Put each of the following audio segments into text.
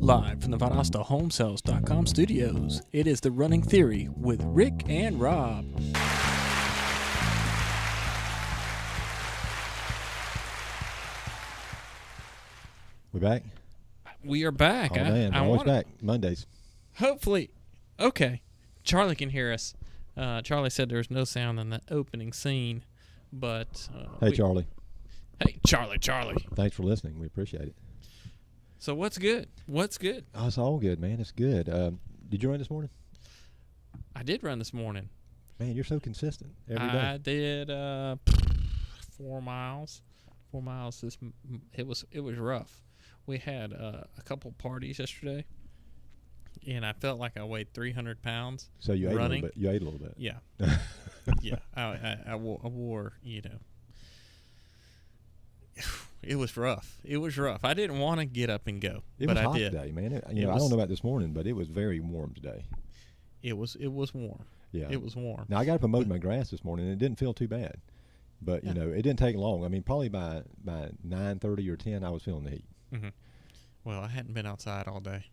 Live from the ValdostaHomeSales.com studios, it is The Running Theory with Rick and Rob. We back? We are back. Oh, man. We're always back. Mondays. Hopefully. Okay. Charlie can hear us. Charlie said there's no sound in the opening scene, but... Hey, Charlie. Hey, Charlie. Thanks for listening. We appreciate it. So what's good? What's good? Oh, it's all good, man. It's good. Did you run this morning? I did run this morning. Man, you're so consistent every day. I did 4 miles. 4 miles. It was rough. We had a couple parties yesterday, and I felt like I weighed 300 pounds. So you running. ate a little bit. Yeah. Yeah. I wore, you know. It was rough. I didn't want to get up and go, but I did. It was hot today, man. I don't know about this morning, but it was very warm today. It was warm. Yeah. It was warm. Now, I got up and mowed my grass this morning, and it didn't feel too bad. But, you know, it didn't take long. I mean, probably by 9:30 or 10, I was feeling the heat. Mm-hmm. Well, I hadn't been outside all day.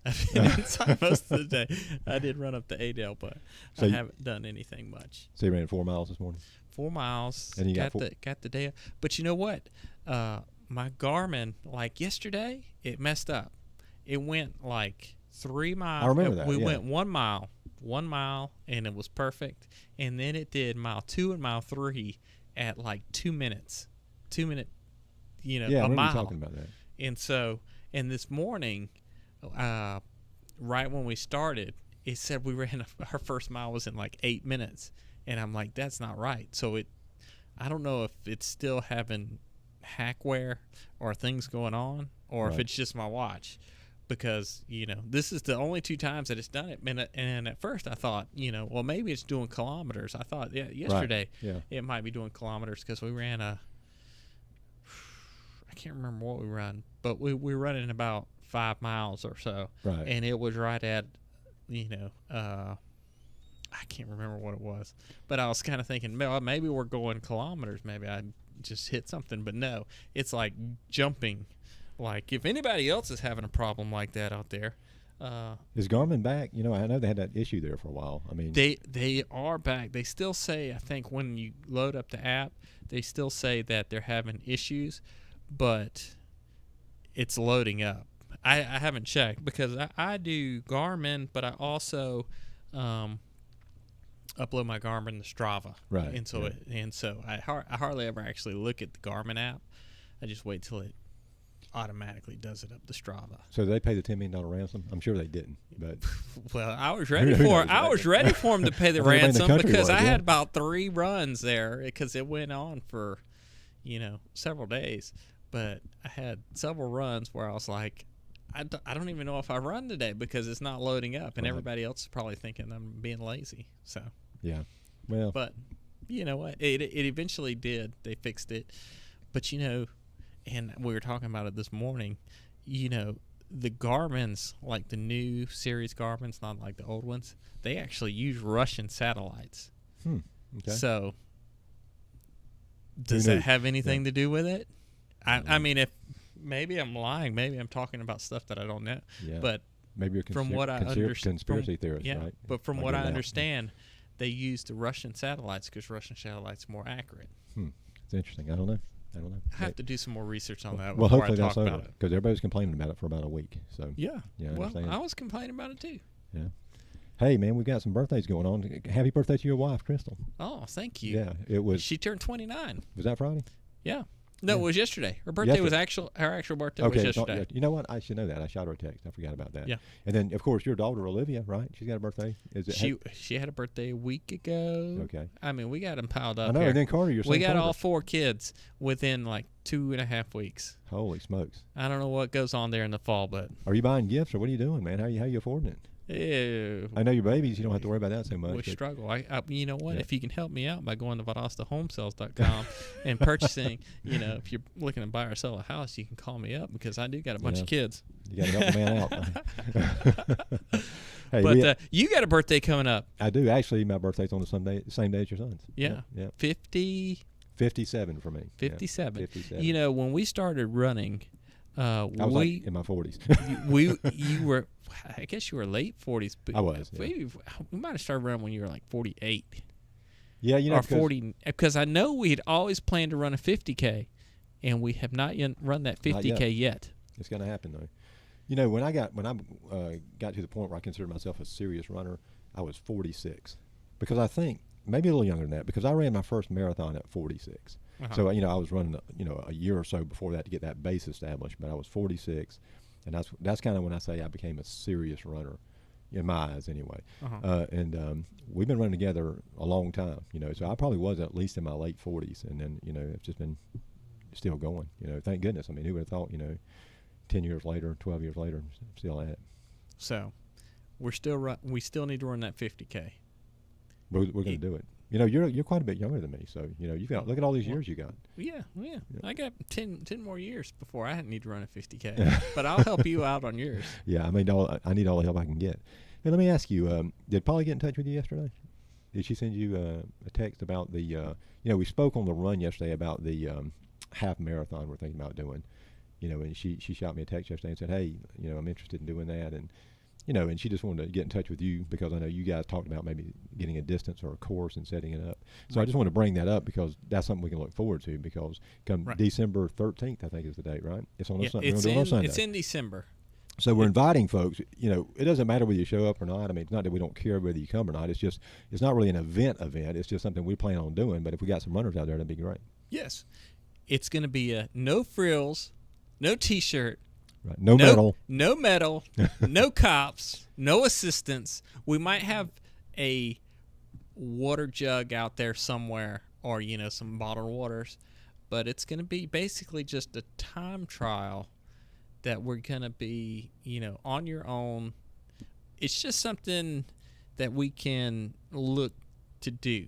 I've been inside most of the day. I did run up to Adel, but I haven't done anything much. So you ran 4 miles this morning? 4 miles. And you got the day. But you know what? My Garmin, like yesterday, it messed up. It went like 3 miles. I remember that. We went 1 mile, and it was perfect. And then it did mile 2 and mile 3 at like 2 minutes. 2 minute, Yeah, I a remember mile. you talking about that. And this morning, right when we started, it said we ran our first mile was in like 8 minutes. And I'm like, that's not right. So I don't know if it's still having hackware or things going on, or if it's just my watch, because this is the only 2 times that it's done it. And at first I thought, well, maybe it's doing kilometers. I thought yesterday it might be doing kilometers, because we ran I can't remember what we run, but we were running about 5 miles or so, right? And it was right at I can't remember what it was, but I was kind of thinking, well, maybe we're going kilometers. Maybe I just hit something, but no, it's like jumping. Like, if anybody else is having a problem like that out there. Is Garmin back? I know they had that issue there for a while. I mean, they are back. They still say, I think when you load up the app, they still say that they're having issues, but it's loading up. I haven't checked, because I do Garmin, but I also upload my Garmin to Strava, right? And so I hardly ever actually look at the Garmin app. I just wait till it automatically does it up to Strava. So they pay the $10 million ransom? I'm sure they didn't, but well, I was ready for it. I was ready for them to pay the ransom, because I had about 3 runs there, because it went on for several days. But I had several runs where I was like, I don't even know if I run today, because it's not loading up, and everybody else is probably thinking I'm being lazy. So yeah, well, but you know what? It eventually did. They fixed it, but and we were talking about it this morning. The Garmin's, like the new series Garmin's, not like the old ones. They actually use Russian satellites. Okay. So does that have anything to do with it? I mean, if maybe I'm lying, maybe I'm talking about stuff that I don't know. Yeah. But maybe you're from what I understand, conspiracy theorist, right? But from what I understand, they use the Russian satellites because Russian satellites are more accurate. It's interesting. I don't know. I have to do some more research on that. Well, before hopefully I talk that's about over, because everybody was complaining about it for about a week. So yeah. Well, understand. I was complaining about it too. Yeah. Hey, man, we've got some birthdays going on. Happy birthday to your wife, Crystal. Oh, thank you. Yeah, it was. She turned 29. Was that Friday? Yeah. No, it was yesterday. Her birthday was her actual birthday was yesterday. You know what? I should know that. I shot her a text. I forgot about that. Yeah. And then, of course, your daughter Olivia, right? She's got a birthday. She had a birthday a week ago. Okay. I mean, we got them piled up. I know. Here. And then Carter, we got all 4 kids within like 2.5 weeks. Holy smokes! I don't know what goes on there in the fall, but are you buying gifts, or what are you doing, man? How you affording it? I know your babies. You don't have to worry about that so much. We struggle. You know what? Yeah. If you can help me out by going to ValdostaHomeSales.com and purchasing, if you're looking to buy or sell a house, you can call me up, because I do got a bunch of kids. You got to help the man out. Hey, but you got a birthday coming up. I do. Actually, my birthday's on the same day as your son's. Yeah. 50. 57 for me. 57. Yeah, 57. When we started running, I was like in my 40s. You were, I guess you were late 40s. But I was. Yeah. We might have started running when you were like 48. Yeah, or 40, because I know we had always planned to run a 50K, and we have not yet run that 50K yet. It's going to happen though. You know, when I got to the point where I considered myself a serious runner, I was 46, because I think maybe a little younger than that, because I ran my first marathon at 46. So I was running a year or so before that to get that base established. But I was 46, and that's kind of when I say I became a serious runner. In my eyes, anyway. And we've been running together a long time, so I probably was at least in my late 40s, and then, it's just been still going, thank goodness. I mean, who would have thought, 10 years later, 12 years later, I'm still at it. So we still need to run that 50K. We're going to do it. You're quite a bit younger than me, so, you've got, look at all these years you got. Yeah. I got 10 more years before I need to run a 50K, but I'll help you out on yours. Yeah, I mean, I need all the help I can get. Hey, let me ask you, did Polly get in touch with you yesterday? Did she send you a text about the, we spoke on the run yesterday about the half marathon we're thinking about doing, and she shot me a text yesterday and said, hey, I'm interested in doing that, and, and she just wanted to get in touch with you because I know you guys talked about maybe getting a distance or a course and setting it up. So I just want to bring that up because that's something we can look forward to, because come December 13th, I think is the date, right? It's on a Sunday. It's in December. So we're inviting folks. It doesn't matter whether you show up or not. I mean, it's not that we don't care whether you come or not. It's just, it's not really an event. It's just something we plan on doing. But if we got some runners out there, that'd be great. Yes. It's going to be a no frills, no T-shirt. Right. No medal. No medal. No cops. No assistants. We might have a water jug out there somewhere, or, some bottled waters. But it's going to be basically just a time trial that we're going to be, on your own. It's just something that we can look to do.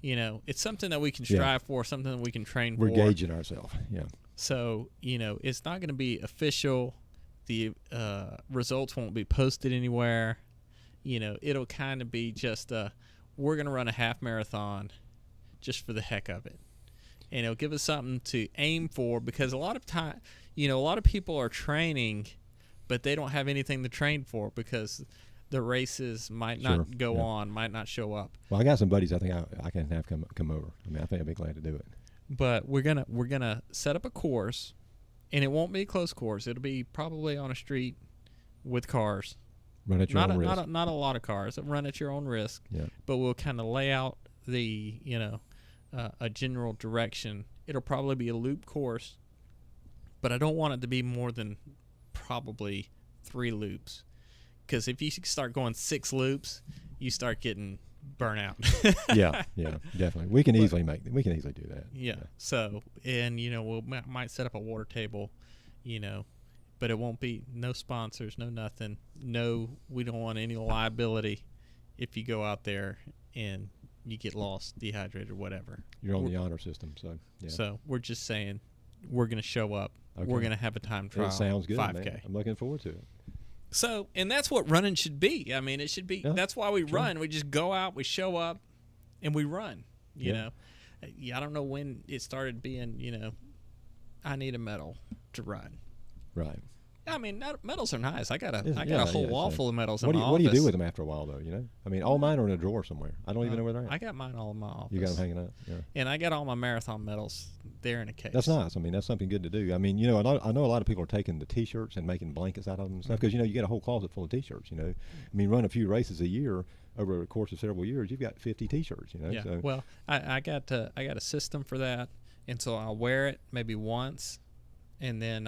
It's something that we can strive for, something that we can train for. We're gauging ourselves, yeah. So, it's not going to be official. The results won't be posted anywhere. It'll kind of be just, we're going to run a half marathon just for the heck of it. And it'll give us something to aim for, because a lot of time, a lot of people are training, but they don't have anything to train for because the races might not go on, might not show up. Well, I got some buddies I think I can have come over. I mean, I think I'd be glad to do it. But we're gonna set up a course, and it won't be a close course. It'll be probably on a street with cars. Run at your own risk. Not a lot of cars. Run at your own risk. Yeah. But we'll kind of lay out the a general direction. It'll probably be a loop course, but I don't want it to be more than probably 3 loops, because if you start going 6 loops, you start getting burnt out. yeah, definitely. We can easily do that. Yeah. So, and we might set up a water table, but it won't be no sponsors, no nothing. No, we don't want any liability if you go out there and you get lost, dehydrated, or whatever. You're on the honor system, so yeah. So we're just saying we're going to show up. Okay. We're going to have a time trial. It sounds good, 5K. Man. I'm looking forward to it. So, and that's what running should be. I mean, it should be. Yeah, that's why we run. We just go out, we show up, and we run. You know, I don't know when it started being. I need a medal to run. Right. I mean, medals are nice. I got a whole wall full of medals in my office. What do you do with them after a while, though? I mean, all mine are in a drawer somewhere. I don't even know where they're at. I got mine all in my office. You got them hanging up. Yeah. And I got all my marathon medals there in a case. That's nice. I mean, that's something good to do. I mean, I know a lot of people are taking the T-shirts and making blankets out of them and stuff, because you get a whole closet full of T-shirts. I mean, run a few races a year over the course of several years, you've got 50 T-shirts. Yeah. So. Well, I got a system for that, and so I'll wear it maybe once, and then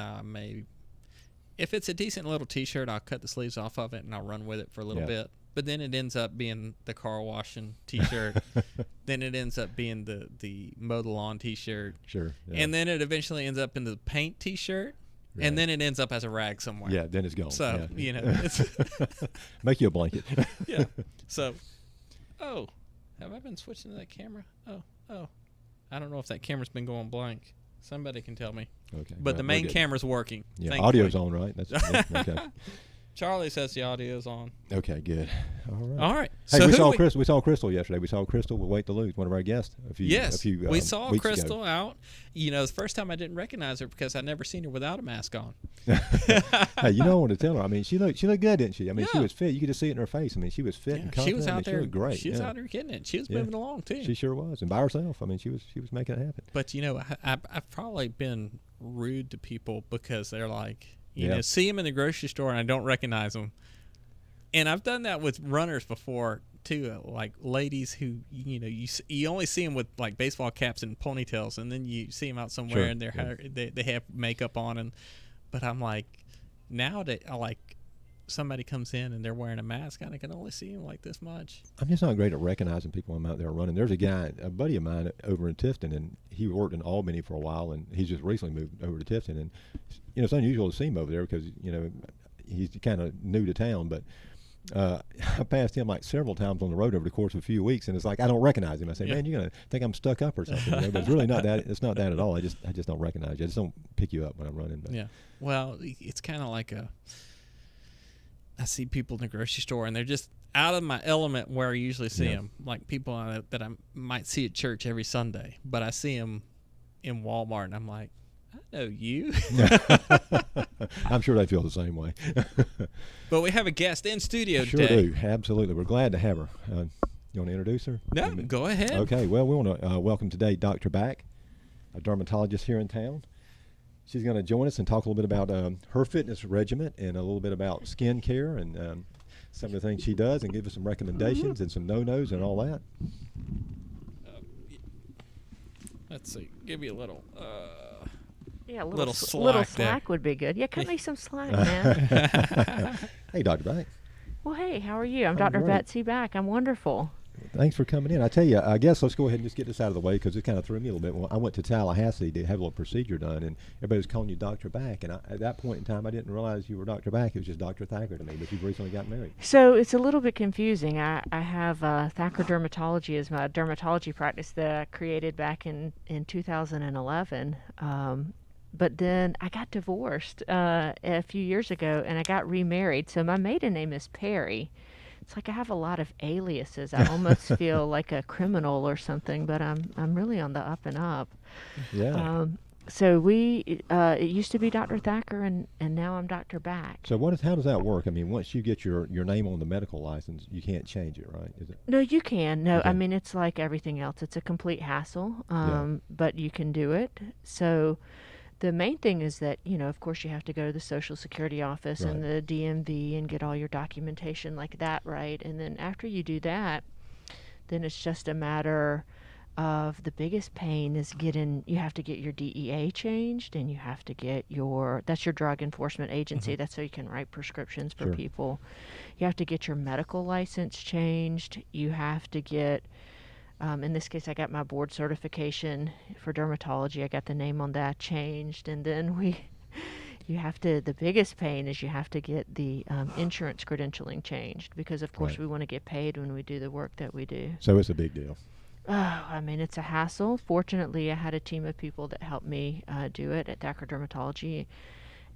if it's a decent little T-shirt, I'll cut the sleeves off of it and I'll run with it for a little bit. But then it ends up being the car washing T-shirt. Then it ends up being the mow the lawn T-shirt. Sure. Yeah. And then it eventually ends up in the paint T-shirt. Right. And then it ends up as a rag somewhere. Yeah, then it's gone. So, it's make you a blanket. Yeah. So, have I been switching to that camera? Oh. I don't know if that camera's been going blank. Somebody can tell me. Okay. But the main camera's working. Yeah, audio's on, right? That's okay. Charlie says the audio's on. Okay, good. All right. All right. Hey, So we saw Crystal yesterday. We saw Crystal with Wait to Lose, one of our guests. We saw weeks Crystal ago. out. You know, the first time I didn't recognize her because I'd never seen her without a mask on. Hey, you know, I want to tell her. I mean, she looked good, didn't she? I mean, she Yeah. was fit. You could just see it in her face. I mean, she was fit and confident. She was out and there. She looked great. She was out there getting it. She was moving along too. She sure was, and by herself. I mean, she was making it happen. But you know, I've probably been rude to people because they're like, you Yeah. know, see them in the grocery store and I don't recognize them. And I've done that with runners before too, like ladies who, you know, you only see them with like baseball caps and ponytails, and then you see them out somewhere Sure. and they have makeup on, but I'm like, nowadays, somebody comes in and they're wearing a mask, and I can only see them like this much. I'm just not great at recognizing people when I'm out there running. There's a guy, a buddy of mine over in Tifton, and he worked in Albany for a while, and he's just recently moved over to Tifton. And, you know, it's unusual to see him over there because, you know, he's kind of new to town, but I passed him like several times on the road over the course of a few weeks, and it's like I don't recognize him. I say, man, you're gonna think I'm stuck up or something. You know? But it's really not that. It's not that at all. I just don't recognize you. I just don't pick you up when I'm running. But. Yeah. Well, it's kind of like I see people in the grocery store, and they're just out of my element where I usually see them. Like people that I might see at church every Sunday, but I see them in Walmart, and I'm like, I know you. I'm sure they feel the same way. But we have a guest in studio sure today. do. Absolutely. We're glad to have her. You want to introduce her? No, go ahead. Okay. Well, we want to welcome today Dr. Backe, a dermatologist here in town. She's going to join us and talk a little bit about her fitness regimen and a little bit about skin care and some of the things she does, and give us some recommendations and some no-nos and all that. Let's see. Give you a little. Yeah, a little slack slack would be good. Yeah, cut me some slack, man. Hey, Dr. Backe. Well, hey, how are you? I'm I'm Dr. great. Betsy Backe. I'm wonderful. Thanks for coming in. I tell you, I guess let's go ahead and just get this out of the way because it kind of threw me a little bit. Well, I went to Tallahassee to have a little procedure done, and everybody was calling you Dr. Backe. And at that point in time, I didn't realize you were Dr. Backe. It was just Dr. Thacker to me, but you've recently got married. So it's a little bit confusing. I have Thacker Dermatology as my dermatology practice that I created back in 2011. But then I got divorced a few years ago, and I got remarried. So my maiden name is Perry. It's like I have a lot of aliases. I almost feel like a criminal or something, but I'm really on the up and up. Yeah. So it used to be Dr. Thacker, and now I'm Dr. Backe. So how does that work? I mean, once you get your name on the medical license, you can't change it, right? Is it? No, you can. No, Okay. I mean, it's like everything else. It's a complete hassle, Yeah. but you can do it. So the main thing is that, you know, of course, you have to go to the Social Security office and the DMV and get all your documentation like that, right? And then after you do that, then it's just a matter of the biggest pain is you have to get your DEA changed, and you have to get that's your drug enforcement agency. Mm-hmm. That's so you can write prescriptions for Sure. people. You have to get your medical license changed. You have to get, in this case, I got my board certification for dermatology. I got the name on that changed. And then the biggest pain is you have to get the insurance credentialing changed because, of course, Right. we want to get paid when we do the work that we do. So it's a big deal. Oh, I mean, it's a hassle. Fortunately, I had a team of people that helped me do it at Thacker Dermatology.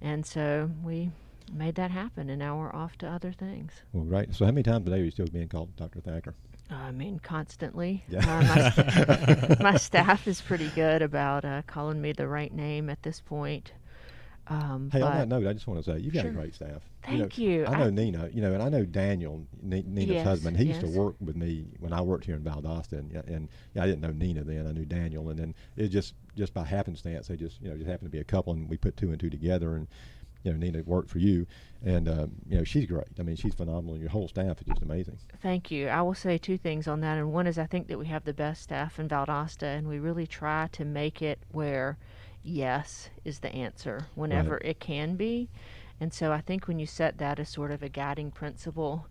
And so we made that happen, and now we're off to other things. Well, right. So how many times a day are you still being called Dr. Thacker? I mean, constantly. Yeah. My staff is pretty good about calling me the right name at this point. Hey, on that note, I just want to say you've got a Sure. great staff. Thank you. I know Nina, and I know Daniel, Nina's Yes, husband. He used to yes. work with me when I worked here in Valdosta, and I didn't know Nina then. I knew Daniel, and then it just by happenstance, they just happened to be a couple, and we put two and two together, and Nina worked for you, and she's great. I mean, she's phenomenal, and your whole staff is just amazing. Thank you. I will say two things on that, and one is I think that we have the best staff in Valdosta, and we really try to make it where yes is the answer whenever Right. it can be. And so I think when you set that as sort of a guiding principle,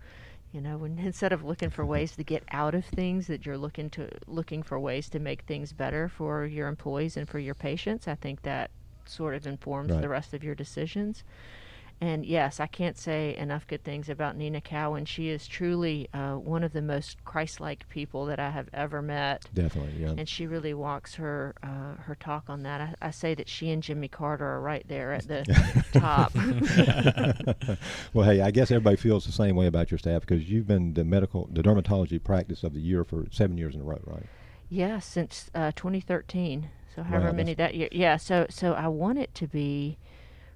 when instead of looking for ways to get out of things, that you're looking for ways to make things better for your employees and for your patients, I think that sort of informs Right. the rest of your decisions. And yes, I can't say enough good things about Nina Cowan. She is truly one of the most Christ-like people that I have ever met. Definitely, yeah. And she really walks her talk on that. I say that she and Jimmy Carter are right there at the top. Well, hey, I guess everybody feels the same way about your staff because you've been the dermatology practice of the year for 7 years in a row, right? Yeah, since 2013. So however Wow, many that year. Yeah, so I want it to be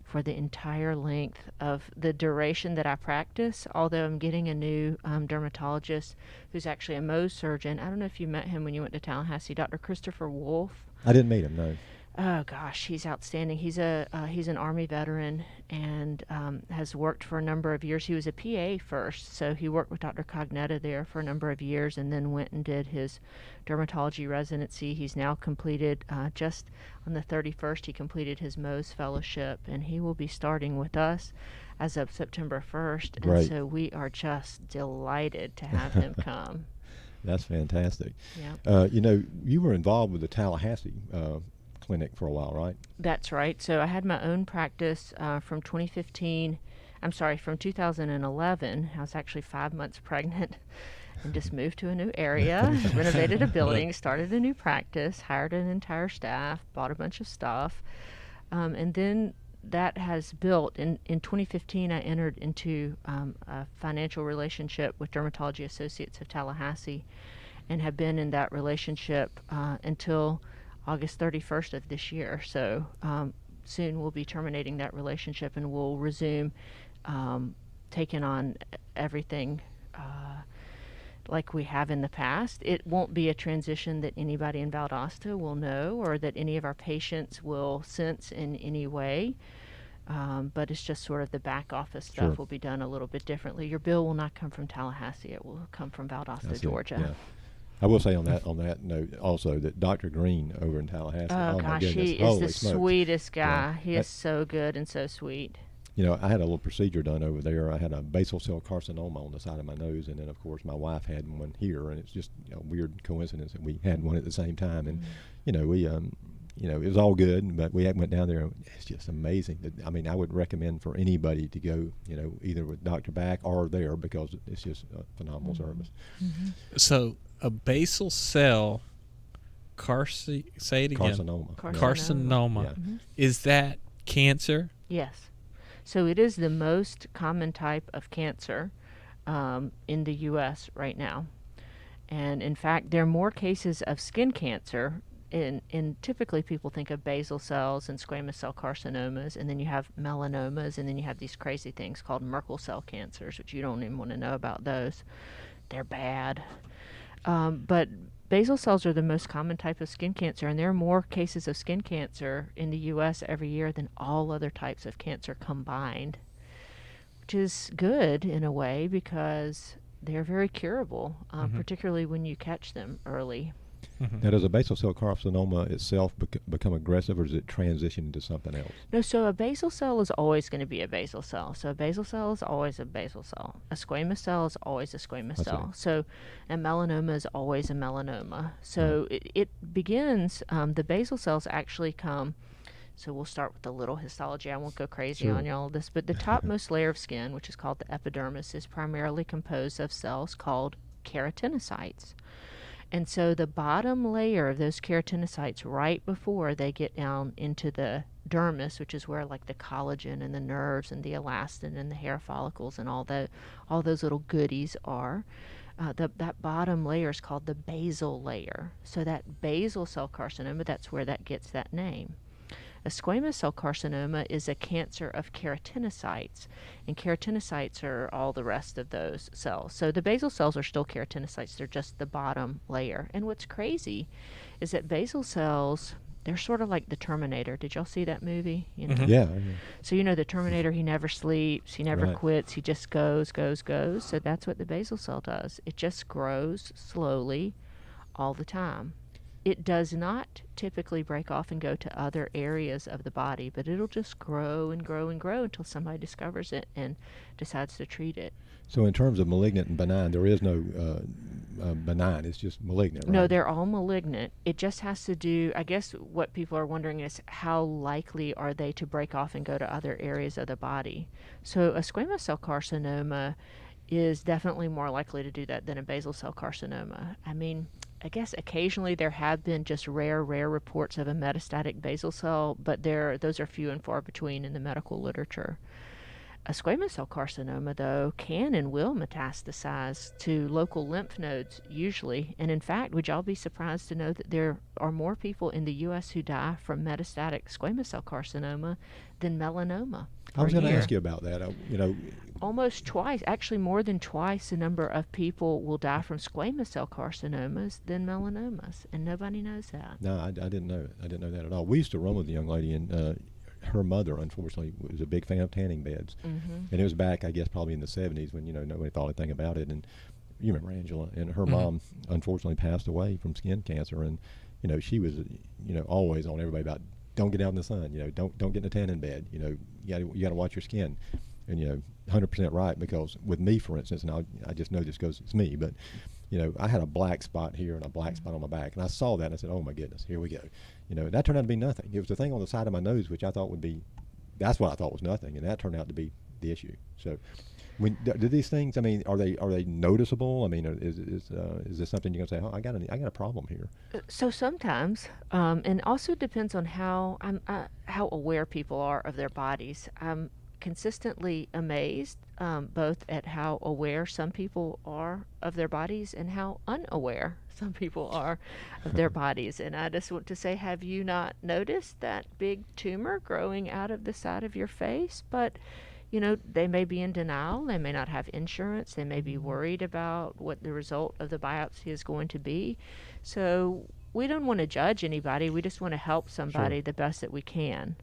for the entire length of the duration that I practice, although I'm getting a new dermatologist who's actually a Mohs surgeon. I don't know if you met him when you went to Tallahassee, Dr. Christopher Wolf. I didn't meet him, no. Oh gosh, he's outstanding. He's an Army veteran and has worked for a number of years. He was a PA first, so he worked with Dr. Cognetta there for a number of years, and then went and did his dermatology residency. He's now completed just on the 31st. He completed his Mohs fellowship, and he will be starting with us as of September 1st. Great. And so we are just delighted to have him come. That's fantastic. Yeah. You were involved with the Tallahassee clinic for a while, right? That's right. So I had my own practice from 2011. I was actually 5 months pregnant and just moved to a new area, renovated a building, started a new practice, hired an entire staff, bought a bunch of stuff. And then that has built. In 2015, I entered into a financial relationship with Dermatology Associates of Tallahassee and have been in that relationship until August 31st of this year. So soon we'll be terminating that relationship and we'll resume taking on everything like we have in the past. It won't be a transition that anybody in Valdosta will know or that any of our patients will sense in any way. But it's just sort of the back office stuff Sure. will be done a little bit differently. Your bill will not come from Tallahassee. It will come from Valdosta, That's it, Georgia. yeah. I will say on that note also that Dr. Green over in Tallahassee, Oh, my gosh, goodness, he is holy the smokes. sweetest guy. Yeah. He is so good and so sweet. I had a little procedure done over there. I had a basal cell carcinoma on the side of my nose, and then of course my wife had one here, and it's just a weird coincidence that we had one at the same time. And we it was all good, but we went down there. And it's just amazing. I mean, I would recommend for anybody to go, either with Dr. Backe or there because it's just a phenomenal service. Mm-hmm. So a basal cell say it again. Carcinoma. Carcinoma. Yeah. Mm-hmm. Is that cancer? Yes. So it is the most common type of cancer in the U.S. right now. And in fact, there are more cases of skin cancer. In typically people think of basal cells and squamous cell carcinomas, and then you have melanomas, and then you have these crazy things called Merkel cell cancers, which you don't even want to know about those. They're bad. But basal cells are the most common type of skin cancer, and there are more cases of skin cancer in the U.S. every year than all other types of cancer combined, which is good in a way because they're very curable, particularly when you catch them early. Now, does a basal cell carcinoma itself become aggressive, or does it transition into something else? No, so a basal cell is always going to be a basal cell. So a basal cell is always a basal cell. A squamous cell is always a squamous cell. So a melanoma is always a melanoma. So it begins, the basal cells actually come, so we'll start with a little histology. I won't go crazy on all of this, but the topmost layer of skin, which is called the epidermis, is primarily composed of cells called keratinocytes. And so the bottom layer of those keratinocytes, right before they get down into the dermis, which is where like the collagen and the nerves and the elastin and the hair follicles and all those little goodies are, that bottom layer is called the basal layer. So that basal cell carcinoma, that's where that gets that name. A squamous cell carcinoma is a cancer of keratinocytes, and keratinocytes are all the rest of those cells. So the basal cells are still keratinocytes, they're just the bottom layer. And what's crazy is that basal cells, they're sort of like the Terminator. Did y'all see that movie? Yeah. So the Terminator, he never sleeps, he never quits, he just goes. So that's what the basal cell does. It just grows slowly all the time. it does not typically break off and go to other areas of the body, but it'll just grow and grow and grow until somebody discovers it and decides to treat it. So in terms of malignant and benign, there is no benign. It's just malignant, right? No, they're all malignant. It just has to do, I guess what people are wondering is how likely are they to break off and go to other areas of the body. So a squamous cell carcinoma is definitely more likely to do that than a basal cell carcinoma. I mean, I guess occasionally there have been just rare reports of a metastatic basal cell, but those are few and far between in the medical literature. A squamous cell carcinoma, though, can and will metastasize to local lymph nodes usually. And in fact, would y'all be surprised to know that there are more people in the U.S. who die from metastatic squamous cell carcinoma than melanoma? I was going to ask you about that. Almost twice, actually more than twice the number of people will die from squamous cell carcinomas than melanomas, and nobody knows that. No, I didn't know it. I didn't know that at all. We used to run with a young lady, and her mother, unfortunately, was a big fan of tanning beds. Mm-hmm. And it was back, I guess, probably in the 70s when, nobody thought anything about it. And you remember Angela, and her mom, unfortunately, passed away from skin cancer. And, she was, always on everybody about don't get out in the sun, don't get in a tanning bed, you got to watch your skin. And, 100% right, because with me, for instance, and I just know this goes, it's me, but, I had a black spot here and a black spot on my back. And I saw that and I said, oh my goodness, here we go. That turned out to be nothing. It was the thing on the side of my nose, which I thought that's what I thought was nothing. And that turned out to be the issue. So do these things, are they noticeable? Is this something you're going to say, oh, I got a problem here? So sometimes, and also depends on how aware people are of their bodies. I'm consistently amazed both at how aware some people are of their bodies and how unaware some people are of their bodies. And I just want to say, have you not noticed that big tumor growing out of the side of your face? But they may be in denial. They may not have insurance. They may be worried about what the result of the biopsy is going to be. So we don't want to judge anybody. We just want to help somebody the best that we can.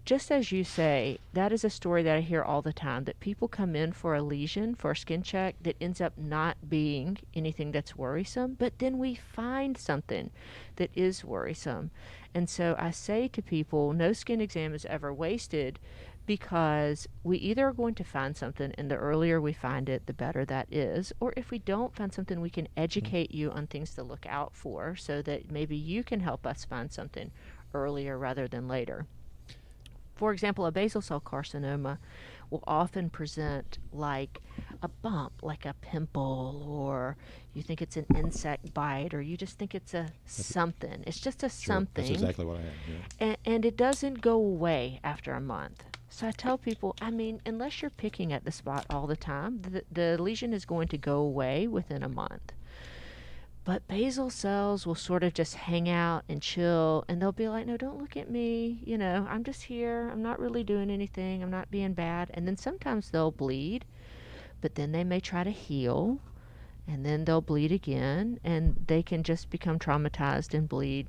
Just as you say, that is a story that I hear all the time, that people come in for a lesion, for a skin check, that ends up not being anything that's worrisome, but then we find something that is worrisome. And so I say to people, no skin exam is ever wasted, because we either are going to find something, and the earlier we find it, the better that is, or if we don't find something, we can educate you on things to look out for so that maybe you can help us find something earlier rather than later. For example, a basal cell carcinoma will often present like a bump, like a pimple, or you think it's an insect bite, or you just think it's a something. It's just a something. That's exactly what I have. Yeah. And it doesn't go away after a month. So I tell people, unless you're picking at the spot all the time, the lesion is going to go away within a month. But basal cells will sort of just hang out and chill, and they'll be like, no, don't look at me. I'm just here. I'm not really doing anything. I'm not being bad. And then sometimes they'll bleed, but then they may try to heal, and then they'll bleed again, and they can just become traumatized and bleed.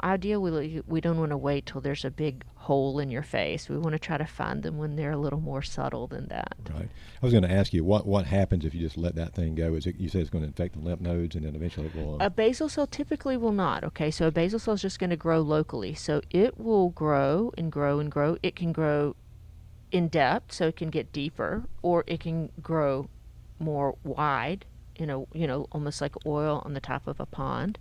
Ideally, we don't want to wait till there's a big hole in your face. We want to try to find them when they're a little more subtle than that. Right. I was going to ask you, what happens if you just let that thing go? You say it's going to infect the lymph nodes, and then eventually it will... A basal cell typically will not, okay? So a basal cell is just going to grow locally. So it will grow and grow and grow. It can grow in depth, so it can get deeper, or it can grow more wide, almost like oil on the top of a pond.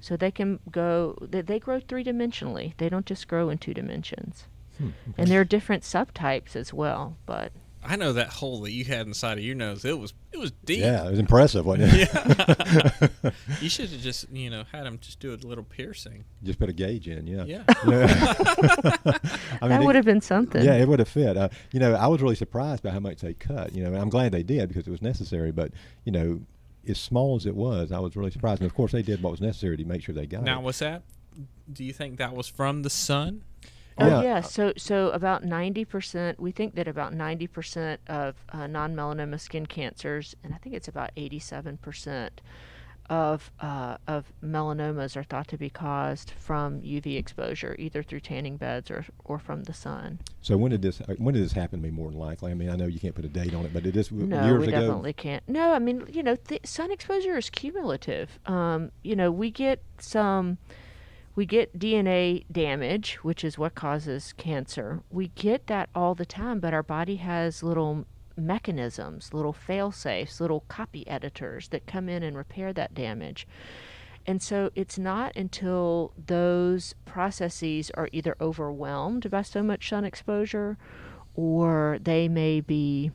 So they grow 3-dimensionally. They don't just grow in 2 dimensions. Okay. And there are different subtypes as well, but... I know that hole that you had inside of your nose, it was deep. Yeah, it was impressive, wasn't it? Yeah. You should have just, had him just do a little piercing. Just put a gauge in, yeah. Yeah. That would have been something. Yeah, it would have fit. I was really surprised by how much they cut. I'm glad they did because it was necessary, but, as small as it was, I was really surprised. And of course, they did what was necessary to make sure they got it. Now, do you think that was from the sun? Oh, yeah. So about 90%, we think that about 90% of non-melanoma skin cancers, and I think it's about 87%, of melanomas are thought to be caused from UV exposure, either through tanning beds or from the sun. So when did this happen to me more than likely? I mean, I know you can't put a date on it, but did this No, years we ago? definitely can't. No, I mean, sun exposure is cumulative. We get DNA damage, which is what causes cancer. We get that all the time, but our body has little mechanisms, little fail safes, little copy editors that come in and repair that damage. And so it's not until those processes are either overwhelmed by so much sun exposure, or they may be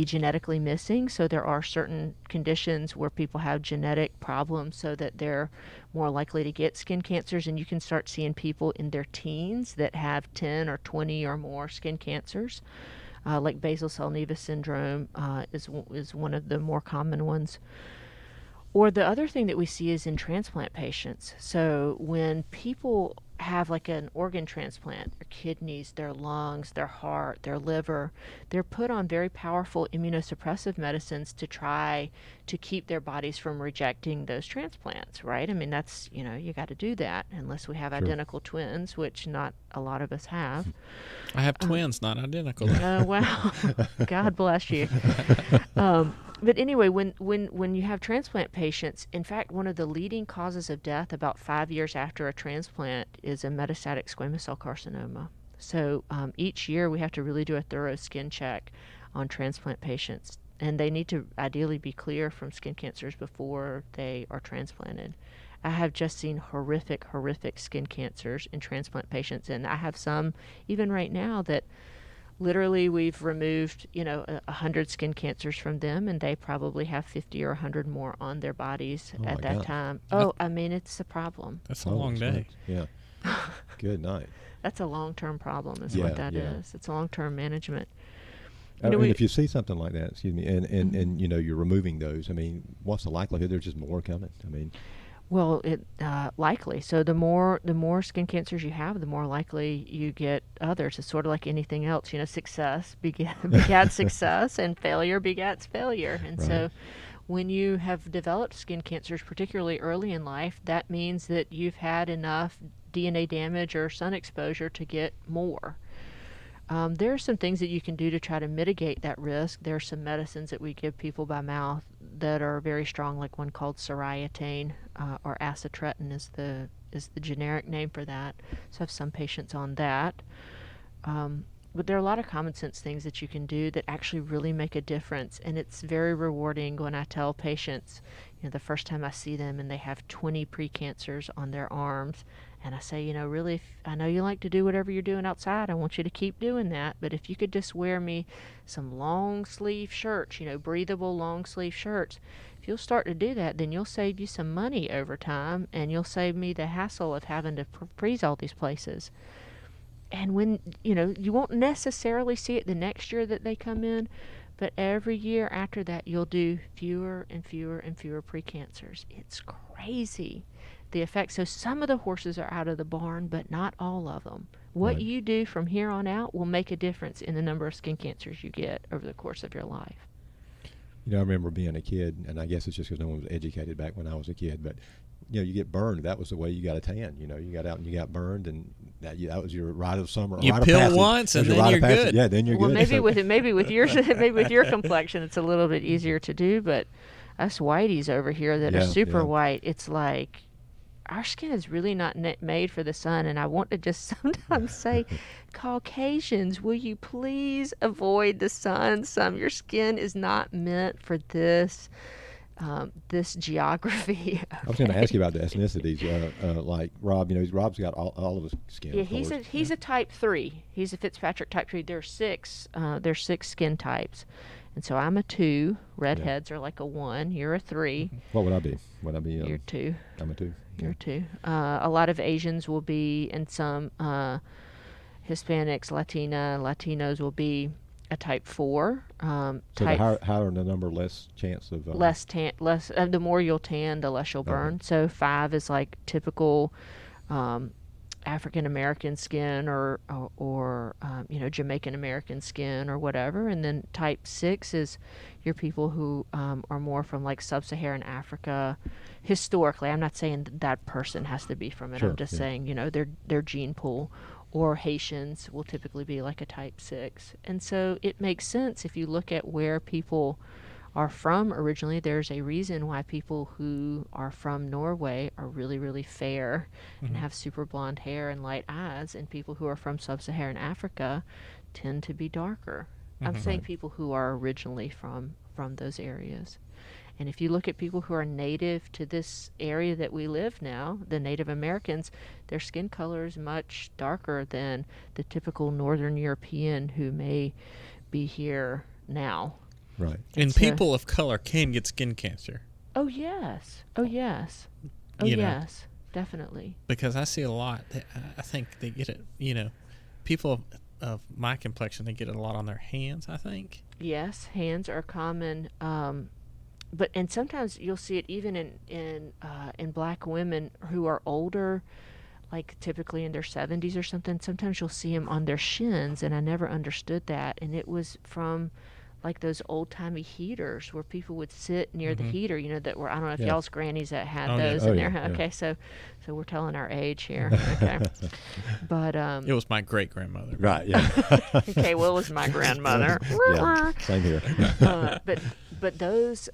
genetically missing. So there are certain conditions where people have genetic problems so that they're more likely to get skin cancers. And you can start seeing people in their teens that have 10 or 20 or more skin cancers. Like basal cell nevus syndrome is one of the more common ones. Or the other thing that we see is in transplant patients. So when people have like an organ transplant, their kidneys, their lungs, their heart, their liver, they're put on very powerful immunosuppressive medicines to try to keep their bodies from rejecting those transplants, right? I mean, that's, you got to do that unless we have Sure. identical twins, which not a lot of us have. I have twins, not identical. Oh, wow. God bless you. But anyway, when you have transplant patients, in fact, one of the leading causes of death about 5 years after a transplant is a metastatic squamous cell carcinoma. So each year we have to really do a thorough skin check on transplant patients, and they need to ideally be clear from skin cancers before they are transplanted. I have just seen horrific skin cancers in transplant patients, and I have some even right now that literally we've removed 100 skin cancers from them, and they probably have 50 or 100 more on their bodies Oh, at my that God. time. Oh, I mean, it's a problem. That's a Oh, long day. Yeah. Good night. That's a long-term problem is Yeah, what that yeah. is. It's long-term management. I mean, if you see something like that, excuse me, and you're removing those, I mean, what's the likelihood there's just more coming? I mean, Well, it likely. So the more skin cancers you have, the more likely you get others. It's sort of like anything else. Success begats success, and failure begats failure. And Right. so, when you have developed skin cancers, particularly early in life, that means that you've had enough DNA damage or sun exposure to get more. There are some things that you can do to try to mitigate that risk. There are some medicines that we give people by mouth that are very strong, like one called soriatane, or acitretin is the generic name for that. So I have some patients on that. But there are a lot of common sense things that you can do that actually really make a difference. And it's very rewarding when I tell patients, the first time I see them and they have 20 precancers on their arms, and I say, really, I know you like to do whatever you're doing outside. I want you to keep doing that. But if you could just wear me some long sleeve shirts, breathable long sleeve shirts, if you'll start to do that, then you'll save you some money over time, and you'll save me the hassle of having to freeze all these places. And when, you won't necessarily see it the next year that they come in, but every year after that, you'll do fewer and fewer and fewer precancers. It's crazy, the effect. So some of the horses are out of the barn, but not all of them. What Right. you do from here on out will make a difference in the number of skin cancers you get over the course of your life. I remember being a kid, and I guess it's just because no one was educated back when I was a kid, but you get burned. That was the way you got a tan. You got out and you got burned, and that was your rite of summer. You rite of peel passage. once, That was and your then rite of you're passage. good. Yeah, then you're Well, good. maybe So- with your complexion, it's a little bit easier to do. But us whiteys over here that are Yeah, super yeah. white, it's like our skin is really not made for the sun. And I want to just sometimes say, Caucasians, will you please avoid the sun? Your skin is not meant for this geography. I was going to ask you about the ethnicities, like Rob. Rob's got all of his skin. Yeah, of course. he's a type 3. He's a Fitzpatrick type 3. There's six skin types, and so I'm a 2. Redheads are like a 1. You're a 3. What would I be? Would I be? You're 2. I'm a 2. You're 2. A lot of Asians will be, and some Hispanics, Latinos will be a type 4. So Type the higher the number, less chance of less the more you'll tan, the less you'll burn. Okay. So 5 is like typical African American skin or Jamaican American skin or whatever. And then type 6 is your people who are more from like sub-Saharan Africa historically. I'm not saying that person has to be from it. Sure, I'm just yeah. saying, their gene pool. Or Haitians will typically be like a type 6. And so it makes sense if you look at where people are from originally. There's a reason why people who are from Norway are really, really fair and have super blonde hair and light eyes, and people who are from sub-Saharan Africa tend to be darker. I'm saying Right. people who are originally from those areas. And if you look at people who are native to this area that we live now, the Native Americans, their skin color is much darker than the typical Northern European who may be here now. Right. And So- people of color can get skin cancer. Oh, yes. Oh, yes. Oh, You know. yes. Definitely. Because I see a lot. I think they get it. People of my complexion, they get it a lot on their hands. I think. Yes, hands are common. And sometimes you'll see it even in black women who are older, like typically in their 70s or something. Sometimes you'll see them on their shins, and I never understood that. And it was from like those old-timey heaters where people would sit near the heater, that were, I don't know if Yeah. y'all's grannies that had Oh, yeah. those Oh, in yeah, there. yeah. Okay, so we're telling our age here. Okay. But It was my great grandmother. Right. Yeah. okay, well, it was my grandmother. Yeah. Same here. But those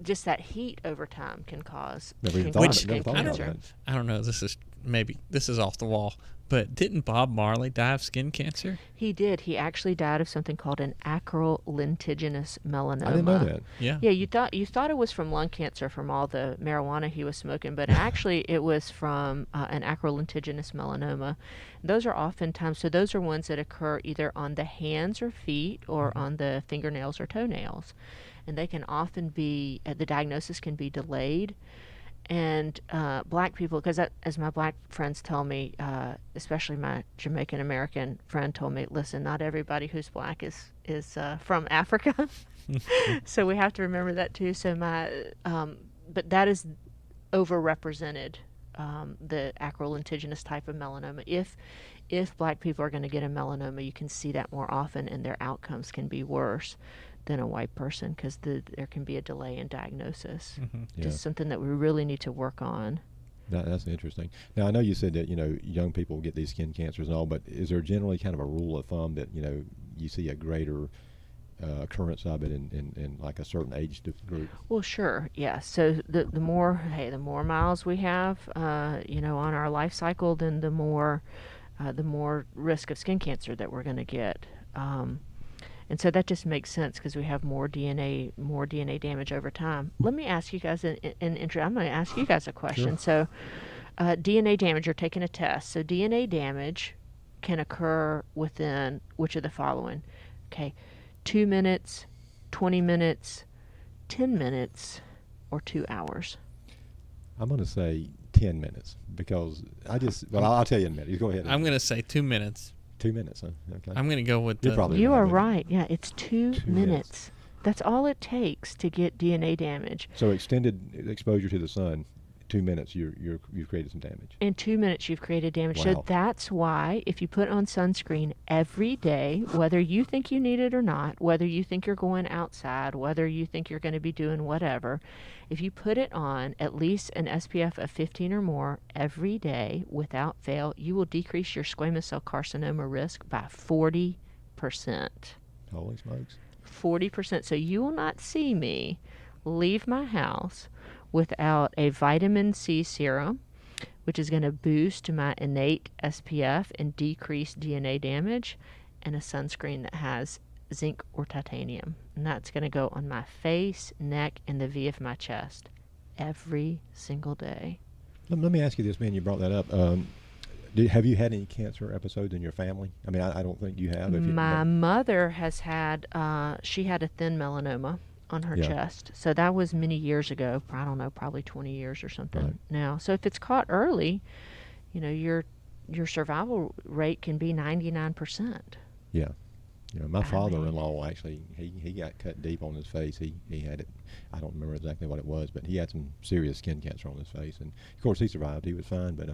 just that heat over time can cause Never even can thought, cause Which- never skin thought about cancer. that. I don't know. This is off the wall. But didn't Bob Marley die of skin cancer? He did. He actually died of something called an acral lentiginous melanoma. I didn't know that. Yeah. Yeah, you thought it was from lung cancer from all the marijuana he was smoking, but actually it was from an acral lentiginous melanoma. Those are oftentimes, so those are ones that occur either on the hands or feet or on the fingernails or toenails, and they can often be the diagnosis can be delayed. And black people, because as my black friends tell me, especially my Jamaican American friend told me, listen, not everybody who's black is from Africa, so we have to remember that too. So but that is overrepresented, the acral lentiginous type of melanoma. If black people are going to get a melanoma, you can see that more often, and their outcomes can be worse than a white person because there can be a delay in diagnosis. Yeah. Just something that we really need to work on. That's interesting. Now I know you said that young people get these skin cancers and all, but is there generally kind of a rule of thumb that you see a greater occurrence of it in like a certain age group? Well, sure, yeah. So the more miles we have, on our life cycle, then the more risk of skin cancer that we're going to get. And so that just makes sense because we have more DNA damage over time. Let me ask you guys I'm going to ask you guys a question. Sure. So, DNA damage, you're taking a test. So DNA damage can occur within which of the following? Okay, 2 minutes, 20 minutes, 10 minutes, or 2 hours. I'm going to say 10 minutes because I'll tell you in a minute. You go ahead. I'm going to say 2 minutes. 2 minutes, huh? Okay. I'm going to go with You're probably You right, are but- right. Yeah, it's 2 2 minutes. minutes. That's all it takes to get DNA damage. So extended exposure to the sun, 2 minutes, you've created some damage. In 2 minutes, you've created damage. Wow. So that's why if you put on sunscreen every day, whether you think you need it or not, whether you think you're going outside, whether you think you're going to be doing whatever, if you put it on at least an SPF of 15 or more every day without fail, you will decrease your squamous cell carcinoma risk by 40%. Holy smokes. 40%. So you will not see me leave my house without a vitamin C serum, which is going to boost my innate SPF and decrease DNA damage, and a sunscreen that has zinc or titanium. And that's going to go on my face, neck, and the V of my chest every single day. Let me ask you this, man. You brought that up. Have you had any cancer episodes in your family? I mean, I don't think you have. My mother has had, she had a thin melanoma on her Yeah. chest. So that was many years ago. I don't know, probably 20 years or something Right. now. So if it's caught early, your survival rate can be 99%. Yeah. My I father-in-law actually, he got cut deep on his face. He had it. I don't remember exactly what it was, but he had some serious skin cancer on his face, and of course he survived. He was fine, but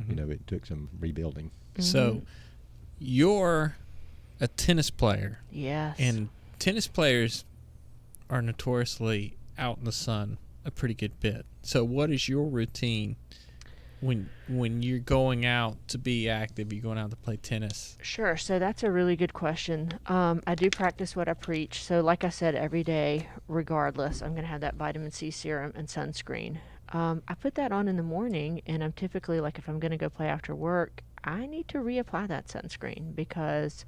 You know, it took some rebuilding. So you're a tennis player. Yes. And tennis players are notoriously out in the sun a pretty good bit. So what is your routine when you're going out to be active, you're going out to play tennis? Sure. So that's a really good question. I do practice what I preach. So like I said, every day, regardless, I'm going to have that vitamin C serum and sunscreen. I put that on in the morning, and I'm typically, like, if I'm going to go play after work, I need to reapply that sunscreen because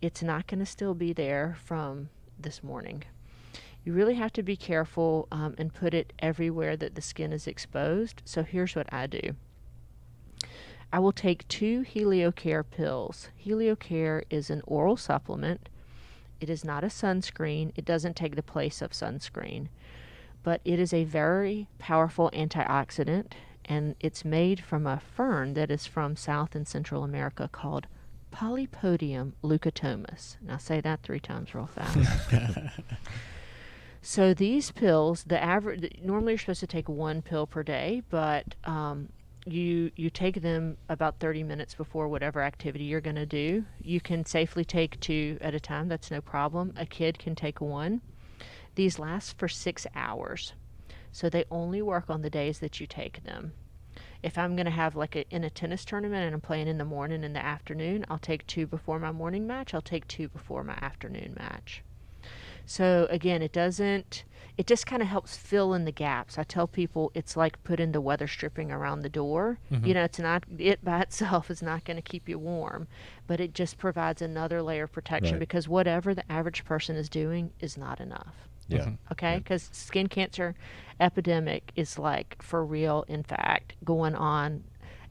it's not going to still be there from this morning. You really have to be careful and put it everywhere that the skin is exposed. So here's what I do. I will take 2 HelioCare pills. HelioCare is an oral supplement. It is not a sunscreen. It doesn't take the place of sunscreen. But it is a very powerful antioxidant, and it's made from a fern that is from South and Central America called Polypodium leucotomus. Now say that 3 times real fast. So these pills, normally you're supposed to take 1 pill per day, but you take them about 30 minutes before whatever activity you're going to do. You can safely take 2 at a time. That's no problem. A kid can take 1. These last for 6 hours. So they only work on the days that you take them. If I'm going to have in a tennis tournament and I'm playing in the morning and the afternoon, I'll take 2 before my morning match. I'll take 2 before my afternoon match. So again, it just kind of helps fill in the gaps. I tell people it's like putting the weather stripping around the door. You know, it by itself is not going to keep you warm, but it just provides another layer of protection because whatever the average person is doing is not enough. Yeah. Okay, because skin cancer epidemic is for real, in fact, going on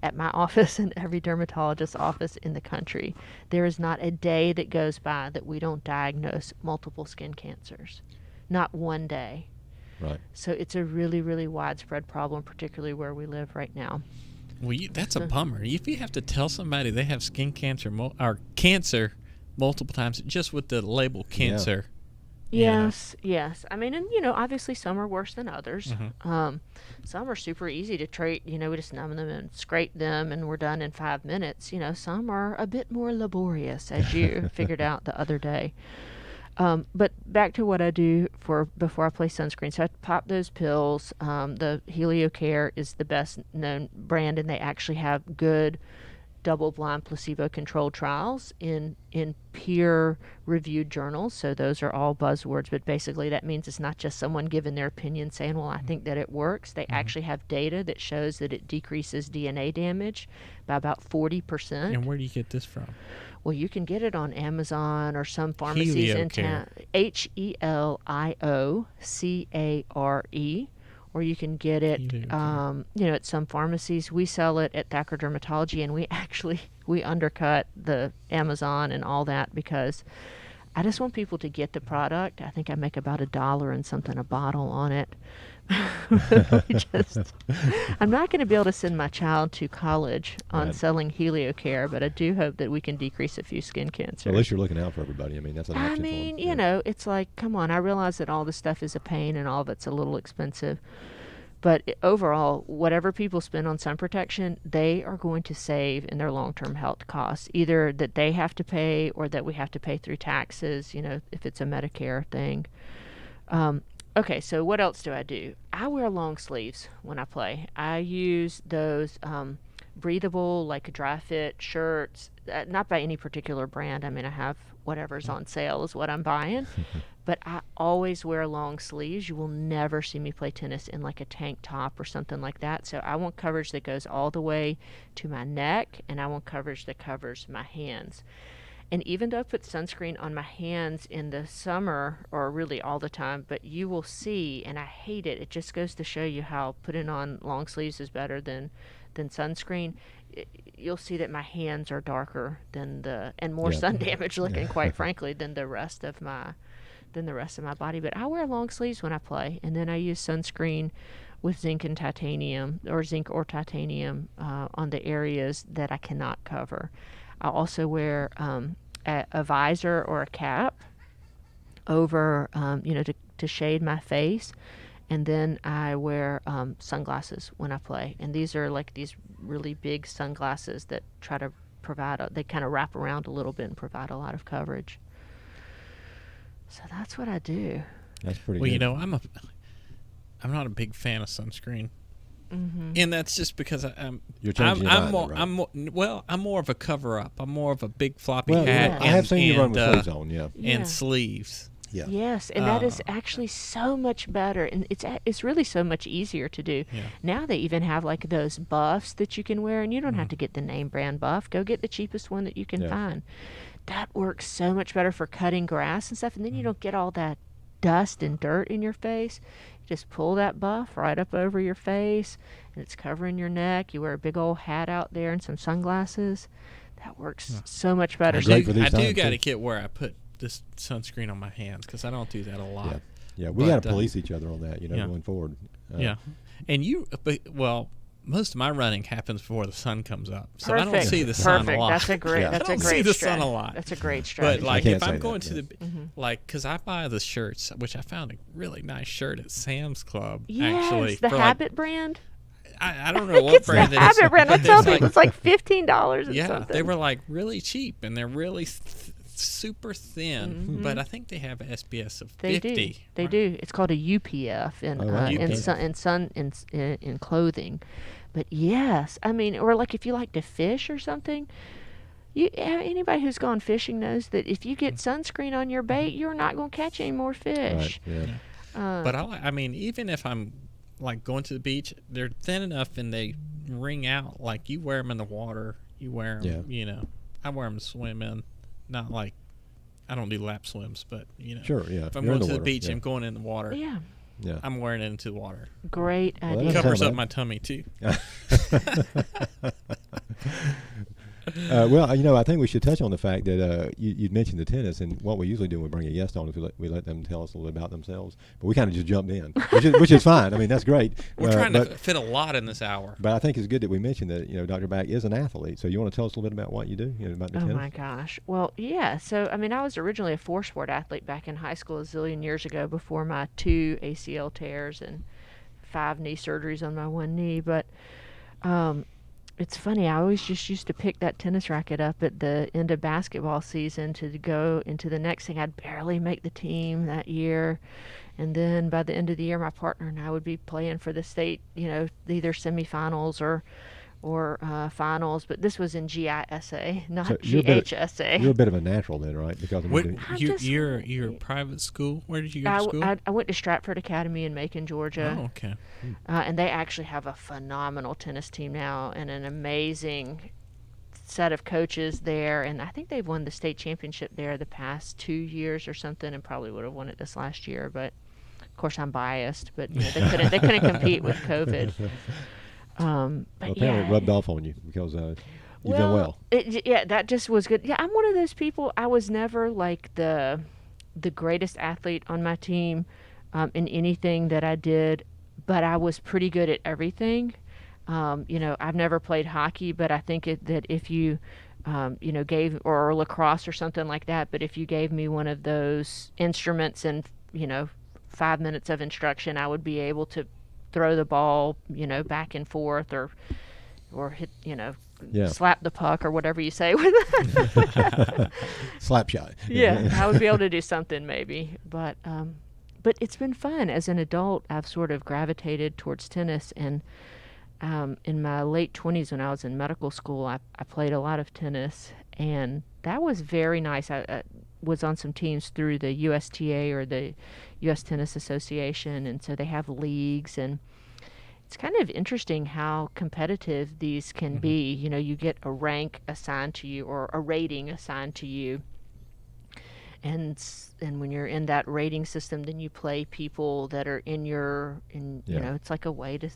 at my office and every dermatologist's office in the country. There is not a day that goes by that we don't diagnose multiple skin cancers. Not one day. Right. So it's a really, really widespread problem, particularly where we live right now. Well, that's a bummer. If you have to tell somebody they have skin cancer or cancer multiple times just with the label cancer. Yes. I mean, and obviously some are worse than others. Some are super easy to treat. We just numb them and scrape them and we're done in 5 minutes. Some are a bit more laborious, as you figured out the other day. But back to what I do before I play sunscreen. So I pop those pills. The HelioCare is the best known brand, and they actually have good double-blind placebo-controlled trials in peer-reviewed journals. So those are all buzzwords, but basically that means it's not just someone giving their opinion saying, well, I think that it works. They actually have data that shows that it decreases DNA damage by about 40%. And where do you get this from? Well, you can get it on Amazon or some pharmacies in town. HelioCare. Or you can get it, at some pharmacies. We sell it at Thacker Dermatology, and we undercut the Amazon and all that because I just want people to get the product. I think I make about $1 and something a bottle on it. I'm not going to be able to send my child to college on selling HelioCare, but I do hope that we can decrease a few skin cancers. At least you're looking out for everybody. I mean, that's an option. It's like, come on, I realize that all this stuff is a pain and all of it's a little expensive. But overall, whatever people spend on sun protection, they are going to save in their long-term health costs, either that they have to pay or that we have to pay through taxes, if it's a Medicare thing. Okay, so what else do I do? I wear long sleeves when I play. I use those breathable, dry fit shirts, not by any particular brand. I mean, I have whatever's on sale is what I'm buying. But I always wear long sleeves. You will never see me play tennis in a tank top or something like that. So I want coverage that goes all the way to my neck, and I want coverage that covers my hands. And even though I put sunscreen on my hands in the summer, or really all the time, but you will see, and I hate it, it just goes to show you how putting on long sleeves is better than sunscreen. You'll see that my hands are darker and more sun damage looking, quite frankly, than the rest of my body. But I wear long sleeves when I play, and then I use sunscreen with zinc and titanium, or zinc or titanium on the areas that I cannot cover. I also wear a visor or a cap over, to shade my face. And then I wear sunglasses when I play. And these are like these really big sunglasses that try to they kind of wrap around a little bit and provide a lot of coverage. So that's what I do. That's pretty Well, good. I'm not a big fan of sunscreen. Mm-hmm. And that's just because You're changing your mind, more, right? I'm more of a cover up. I'm more of a big floppy Well, hat. yeah. I have seen you run with and, sleeves on, yeah. Yeah. and sleeves. Yeah. Yes, and that is actually so much better, and it's really so much easier to do. Yeah. Now they even have like those buffs that you can wear, and you don't have to get the name brand buff. Go get the cheapest one that you can Yeah. find. That works so much better for cutting grass and stuff, and then you don't get all that dust and dirt in your face. You just pull that buff right up over your face, and it's covering your neck. You wear a big old hat out there and some sunglasses. That works so much better. Great for these I do times, got too. to get where I put this sunscreen on my hands because I don't do that a lot. Yeah. Yeah, we But, got to police each other on that, yeah. going forward. Yeah. And most of my running happens before the sun comes up, so Perfect. I don't see the sun Perfect. a lot. That's a great. Yeah. That's I a don't great. see the sun a lot. That's a great But strategy. like can't if say I'm that, going to yeah. the because I buy the shirts, which I found a really nice shirt at Sam's Club. Yes, Actually, the for Habit brand. I don't know what It's brand the it is. Habit brand. I but tell it's people it's like $15 or yeah, something. they were like really cheap and they're really super thin. Mhm. But I think they have SBS of They 50. do. They do. It's called a UPF in Oh, wow. in clothing. But yes, I mean, or like if you like to fish or something, anybody who's gone fishing knows that if you get sunscreen on your bait, you're not going to catch any more fish. Right, yeah. But I mean, even if I'm like going to the beach, they're thin enough and they ring out. Like you wear them in the water, you wear them. Yeah. I wear them to swim in. Not like I don't do lap swims, but Sure, yeah. if I'm You're in going to the water, beach yeah. and going in the water, Yeah, Yeah. I'm wearing it into the water. great Well, that idea. doesn't Covers sound up bad. my tummy too. Well, I think we should touch on the fact that you'd mentioned the tennis, and what we usually do when we bring a guest on is we let them tell us a little bit about themselves. But we kind of just jumped in, which is fine. I mean, that's great. We're trying to but, fit a lot in this hour. But I think it's good that we mentioned that Dr. Backe is an athlete. So you want to tell us a little bit about what you do, about the Oh tennis? my gosh. Well, yeah. So, I mean, I was originally a four-sport athlete back in high school a zillion years ago before my 2 ACL tears and 5 knee surgeries on my one knee. But it's funny. I always just used to pick that tennis racket up at the end of basketball season to go into the next thing. I'd barely make the team that year. And then by the end of the year, my partner and I would be playing for the state, either semifinals or finals, but this was in GISA, not So you're GHSA. a bit of a natural then, right? Because of You're private school. Where did you go to school? I went to Stratford Academy in Macon, Georgia, Oh, okay. and they actually have a phenomenal tennis team now and an amazing set of coaches there. And I think they've won the state championship there the past 2 years or something, and probably would have won it this last year. But of course, I'm biased. But they couldn't compete with COVID. But Well, apparently yeah. it rubbed off on you because you've done well. Yeah, that just was good. Yeah, I'm one of those people. I was never like the greatest athlete on my team in anything that I did, but I was pretty good at everything. I've never played hockey, but I think that if you, gave or lacrosse or something like that, but if you gave me one of those instruments and 5 minutes of instruction, I would be able to throw the ball, back and forth or hit, Yeah. slap the puck or whatever you say with Slap shot. Yeah, I would be able to do something maybe, but it's been fun. As an adult, I've sort of gravitated towards tennis, and in my late 20s when I was in medical school, I played a lot of tennis, and that was very nice. I was on some teams through the USTA or the U.S. Tennis Association, and so they have leagues, and it's kind of interesting how competitive these can be. You get a rank assigned to you or a rating assigned to you, and when you're in that rating system, then you play people that are it's like a way to,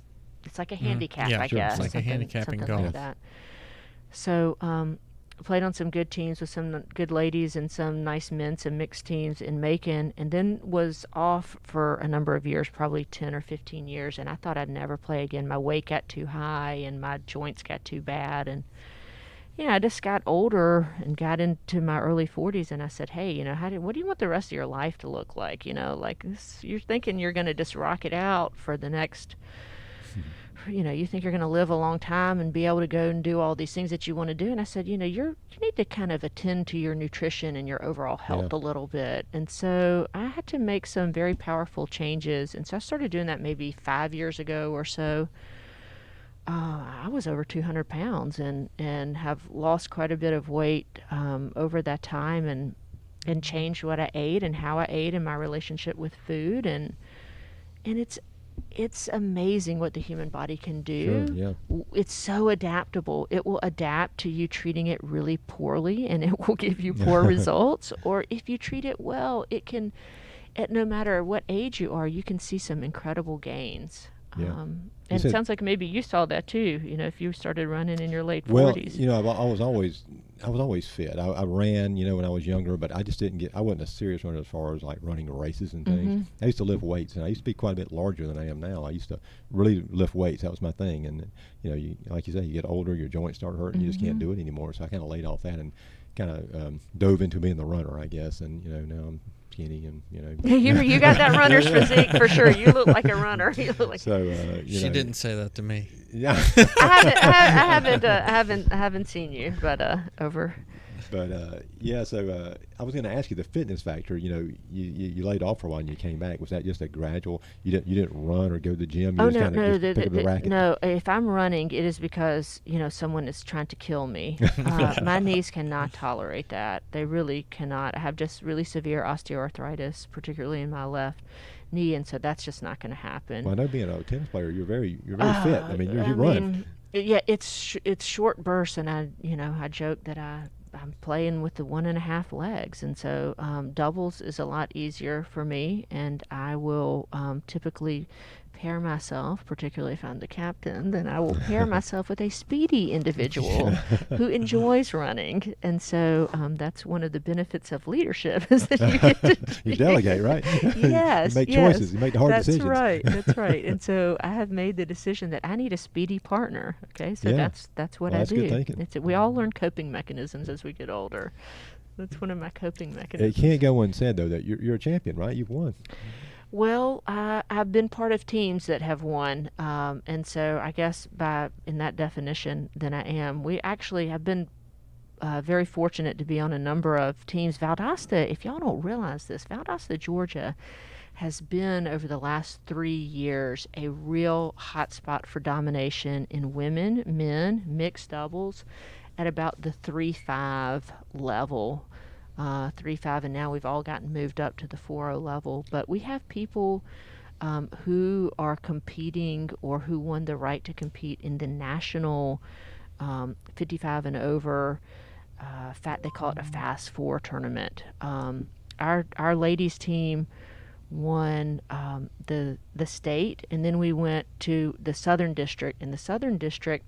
it's like a handicap, Yeah, I sure. guess. It's like a something- handicap in something golf. like that. So played on some good teams with some good ladies and some nice men, some mixed teams in Macon, and then was off for a number of years, probably 10 or 15 years, and I thought I'd never play again. My weight got too high and my joints got too bad, and I just got older and got into my early 40s, and I said, hey, what do you want the rest of your life to look like? Like this, you're thinking you're going to just rock it out for the next, you think you're going to live a long time and be able to go and do all these things that you want to do. And I said, you need to kind of attend to your nutrition and your overall health Yeah. a little bit. And so I had to make some very powerful changes. And so I started doing that maybe 5 years ago or so. I was over 200 pounds and have lost quite a bit of weight over that time, and changed what I ate and how I ate and my relationship with food. And it's amazing what the human body can Sure. do. Yeah. It's so adaptable. It will adapt to you treating it really poorly, and it will give you poor results. Or if you treat it well, it can, no matter what age you are, you can see some incredible gains. Yeah. And said- it sounds like maybe you saw that too. If you started running in your late Well, 40s. I was always fit. I ran, when I was younger, but I just didn't get. I wasn't a serious runner as far as like running races and things. I used to lift weights, and I used to be quite a bit larger than I am now. I used to really lift weights. That was my thing. And like you say, you get older, your joints start hurting, you just can't do it anymore. So I kind of laid off that and kind of dove into being the runner, I guess. And now I'm skinny and you got that runner's physique for sure. You look like a runner. You look like. So She didn't say that to me. Yeah. I haven't seen you, but over. But yeah, so I was going to ask you the fitness factor. You laid off for a while and you came back. Was that just a gradual? You didn't run or go to the gym. You Oh just no, kind no, of pick up the racket. no. If I'm running, it is because someone is trying to kill me. My knees cannot tolerate that. They really cannot. I have just really severe osteoarthritis, particularly in my left knee, and so that's just not going to happen. Well, I know being a tennis player, you're very fit. I mean, you run. Yeah, it's short bursts, and I joke that I'm playing with the 1.5 legs, and so doubles is a lot easier for me, and I will typically pair myself, particularly if I'm the captain, then I will pair myself with a speedy individual who enjoys running, and so that's one of the benefits of leadership is that you get to You delegate, right? Yes, You make yes. choices. You make the hard That's decisions. right. That's right. And so I have made the decision that I need a speedy partner. Okay, so Yeah. that's what Well, I that's do. good thinking. We all learn coping mechanisms as we get older. That's one of my coping It mechanisms. can't go unsaid though that you're a champion, right? You've won. Well, I've been part of teams that have won, and so I guess in that definition, then I am. We actually have been very fortunate to be on a number of teams. Valdosta, if y'all don't realize this, Valdosta, Georgia, has been over the last 3 years a real hotspot for domination in women, men, mixed doubles, at about the 3-5 level. 3-5, and now we've all gotten moved up to the 4-0 level. But we have people who are competing or who won the right to compete in the national 55 and over. They call it a Fast Four tournament. Our ladies team won the state, and then we went to the Southern District, and the Southern District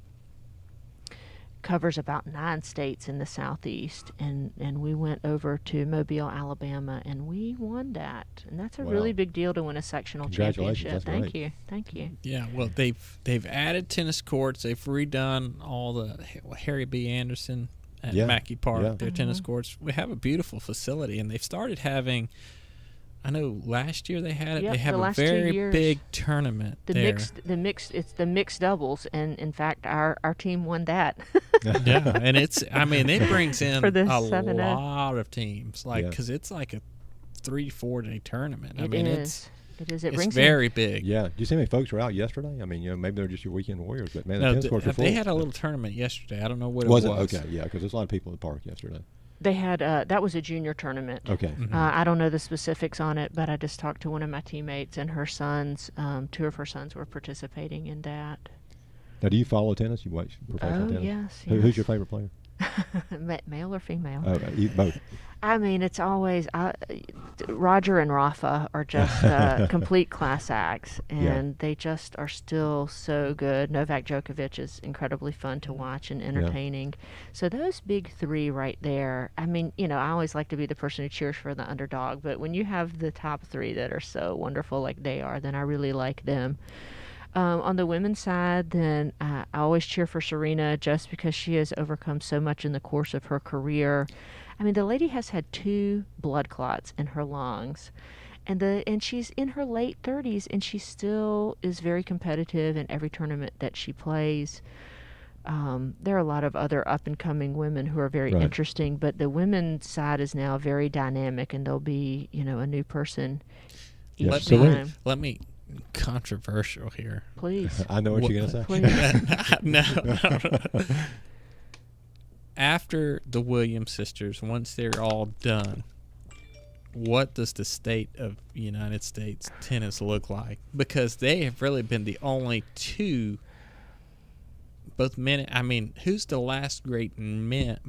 covers about 9 states in the southeast, and we went over to Mobile, Alabama, and we won that, and that's a Wow. really big deal to win a sectional Congratulations, championship. that's great. Thank you. Yeah, well, they've added tennis courts. They've redone all the Harry B. Anderson at Yeah, Backe Park, yeah. their tennis courts. We have a beautiful facility, and they've started having. I know last year they had it. Yep, they have the a last 2 very years. big tournament The there. it's the mixed doubles, and in fact, our team won that. Yeah, and it brings in For the a 7-0. lot of teams, Yeah. because it's like a 3-4 day tournament. It it's is. it's brings very big. Yeah. Do you see how many folks were out yesterday? I mean, maybe they're just your weekend warriors, but man, the No, tennis courts were full. they had a little tournament yesterday. I don't know what Was it it? was. Okay, yeah, because there's a lot of people at the park yesterday. They had that was a junior tournament. Okay. Mm-hmm. I don't know the specifics on it, but I just talked to one of my teammates, and her sons, 2 of her sons, were participating in that. Now, do you follow tennis? You watch professional tennis? Yes. Who's your favorite player? Male or female? Both. I mean, it's always Roger and Rafa are just complete class acts, and they just are still so good. Novak Djokovic is incredibly fun to watch and entertaining. So those big 3 right there, I mean, I always like to be the person who cheers for the underdog, but when you have the top 3 that are so wonderful like they are, then I really like them. On the women's side, then I always cheer for Serena just because she has overcome so much in the course of her career. I mean, the lady has had 2 blood clots in her lungs, and she's in her late 30s, and she still is very competitive in every tournament that she plays. There are a lot of other up and coming women who are very Right. interesting, but the women's side is now very dynamic, and there'll be, a new person each Yeah. Let So me time. let me controversial here. Please, I know what you're gonna say. please. No. After the Williams sisters, once they're all done, what does the state of United States tennis look like? Because they have really been the only 2, both men. I mean, who's the last great man?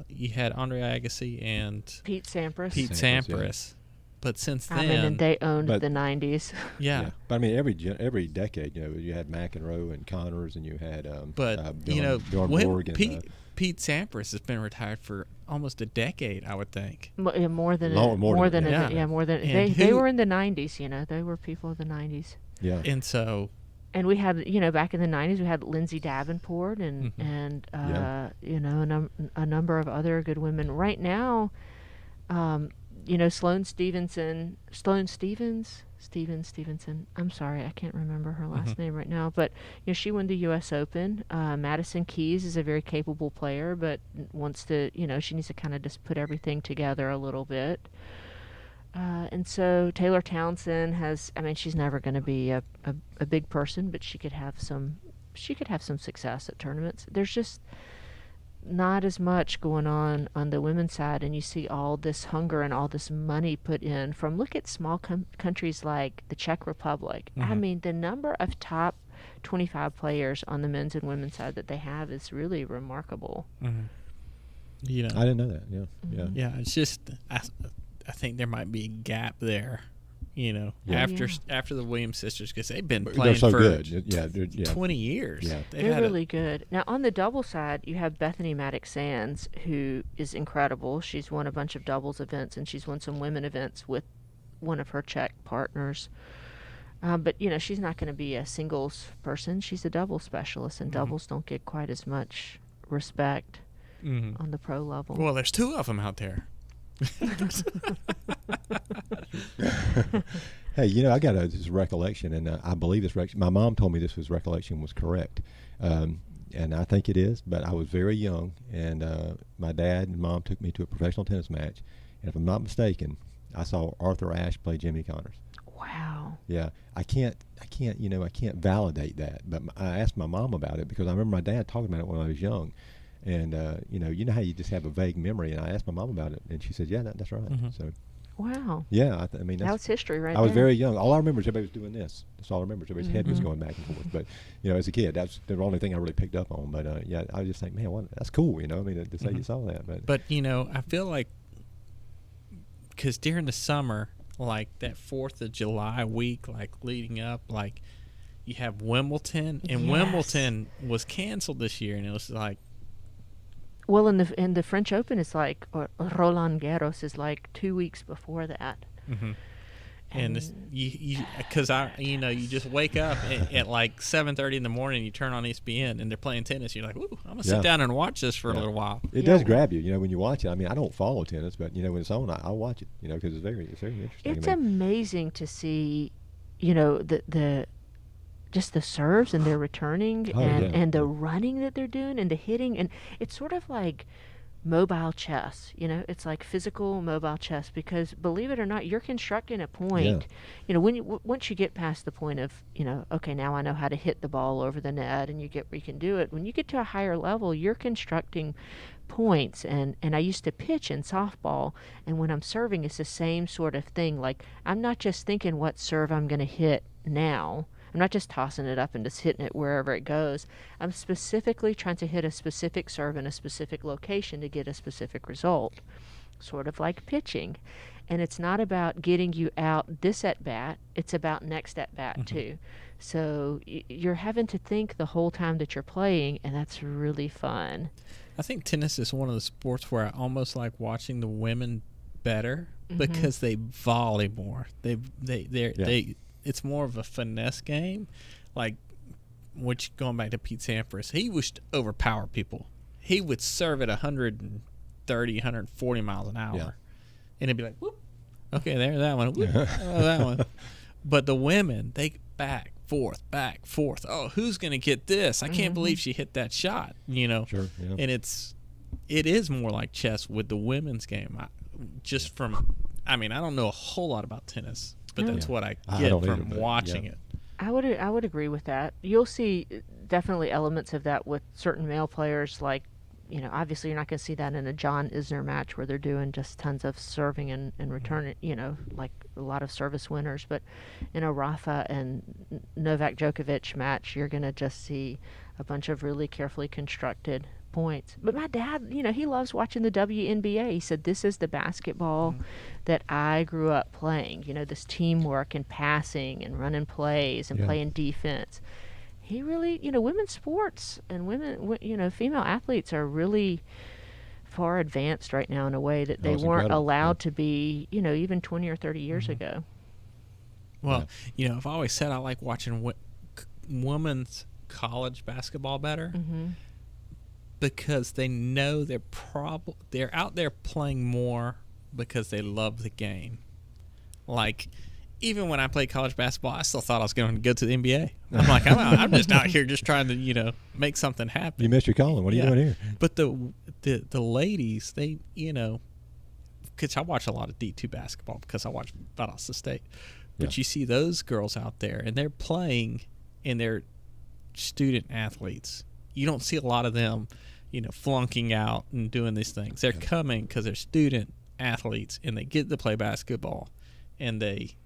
You had Andre Agassi and Pete Sampras. Pete Sampras, Sampras. But since I mean, then, and they owned But- the 90s. yeah. But I mean, every decade, you had McEnroe and Connors, and you had But Bjorn when Borg and Pete Sampras has been retired for almost a decade, I would think. More than More than a, that. yeah, more than And they who- were in the 90s. They were people of the 90s. yeah. And so, And we had, back in the 90s, we had Lindsay Davenport and Mhm. and Yeah. a number of other good women. Right now, Sloane Stevenson. I'm sorry, I can't remember her last Mhm. name right now, but she won the U.S. Open. Madison Keys is a very capable player, but wants to, she needs to kind of just put everything together a little bit. And so Taylor Townsend has, I mean, she's never going to be a big person, but she could have some success at tournaments. There's just not as much going on the women's side, and you see all this hunger and all this money put in from, look at small countries like the Czech Republic. I Mhm. mean, the number of top 25 players on the men's and women's side that they have is really remarkable. mhm. I didn't know that. Yeah. Yeah. Yeah, it's just I think there might be a gap there, Yeah. after the Williams sisters, because they've been But playing they're so for good. Yeah. 20 years. Yeah. They've They're had really good. Now, on the double side, you have Bethany Maddox-Sands, who is incredible. She's won a bunch of doubles events, and she's won some women events with one of her Czech partners. But, she's not going to be a singles person. She's a doubles specialist, and Mhm. doubles don't get quite as much respect Mhm. on the pro level. Well, there's 2 of them out there. Hey, I got this recollection, and I believe this my mom told me this recollection was correct, and I think it is. But I was very young, and my dad and mom took me to a professional tennis match, and if I'm not mistaken, I saw Arthur Ashe play Jimmy Connors. Wow. Yeah, I can't validate that, but I asked my mom about it because I remember my dad talking about it when I was young, and you know how you just have a vague memory, and I asked my mom about it, and she said, "Yeah, that's right." Mhm. So, Wow. yeah, I mean, That was history right I was there. very young. All I remember is everybody was doing this. That's all I remember. Everybody's head was Mhm. going back and forth. But as a kid, that's the only thing I really picked up on. But yeah, I was just think, man, that's cool. I mean, to say you Mhm. saw that. But But, I feel like because during the summer, like that 4th of July week, like leading up, like you have Wimbledon, and Yes. Wimbledon was canceled this year, and it was like, Well, in the French Open, it's like, or Roland Garros is like 2 weeks before that. mhm. And this, And- you because you just wake up at like 7:30 in the morning, you turn on ESPN, and they're playing tennis. You're like, ooh, I'm gonna Yeah. sit down and watch this for a Yeah. little while. it Yeah. does grab you. When you watch it. I mean, I don't follow tennis, but when it's on, I'll watch it. Because it's very interesting. It's I mean, amazing to see, the just the serves and their returning Oh, and yeah. the running that they're doing and the hitting, and it's sort of like mobile chess. It's like physical mobile chess, because believe it or not, you're constructing a point. Once you get past the point of, okay, now I know how to hit the ball over the net, and you get where you can do it. When you get to a higher level, you're constructing points, and I used to pitch in softball, and when I'm serving, it's the same sort of thing. Like, I'm not just thinking what serve I'm going to hit now. I'm not just tossing it up and just hitting it wherever it goes. I'm specifically trying to hit a specific serve in a specific location to get a specific result, sort of like pitching. And it's not about getting you out this at bat, it's about next at bat too. So you're having to think the whole time that you're playing, and that's really fun. I think tennis is one of the sports where I almost like watching the women better Mhm. because they volley more. They it's more of a finesse game. Like, which going back to Pete Sampras, he used to overpower people. He would serve at 130, 140 miles an hour, Yeah. and it'd be like, whoop, okay, there's that one, whoop, oh, that one. But the women, they back, forth. Oh, who's gonna get this? I can't believe she hit that shot. You know, Sure. Yeah. and it is more like chess with the women's game. I mean, I don't know a whole lot about tennis, but No. that's Yeah. what I I get don't from either, but watching yeah. it. I would agree with that. You'll see definitely elements of that with certain male players. Like, obviously you're not going to see that in a John Isner match where they're doing just tons of serving and returning. Like a lot of service winners. But in a Rafa and Novak Djokovic match, you're going to just see a bunch of really carefully constructed points. But my dad, he loves watching the WNBA. He said this is the basketball that I grew up playing. This teamwork and passing and running plays and Yeah. playing defense. He really, women's sports and female athletes are really far advanced right now in a way that Oh, they it's weren't incredible. allowed Yeah. to be, even 20 or 30 years ago. Well, I've always said I like watching women's college basketball better because they know they're out there playing more because they love the game. Like, even when I played college basketball, I still thought I was going to go to the NBA. I'm like, I'm just out here just trying to, make something happen. You missed your calling. What are you doing here? But the ladies, they, because I watch a lot of D2 basketball because I watch Valdosta State. But Yeah. you see those girls out there, and they're playing, and they're student athletes. You don't see a lot of them, flunking out and doing these things. They're coming because they're student athletes, and they get to play basketball, and they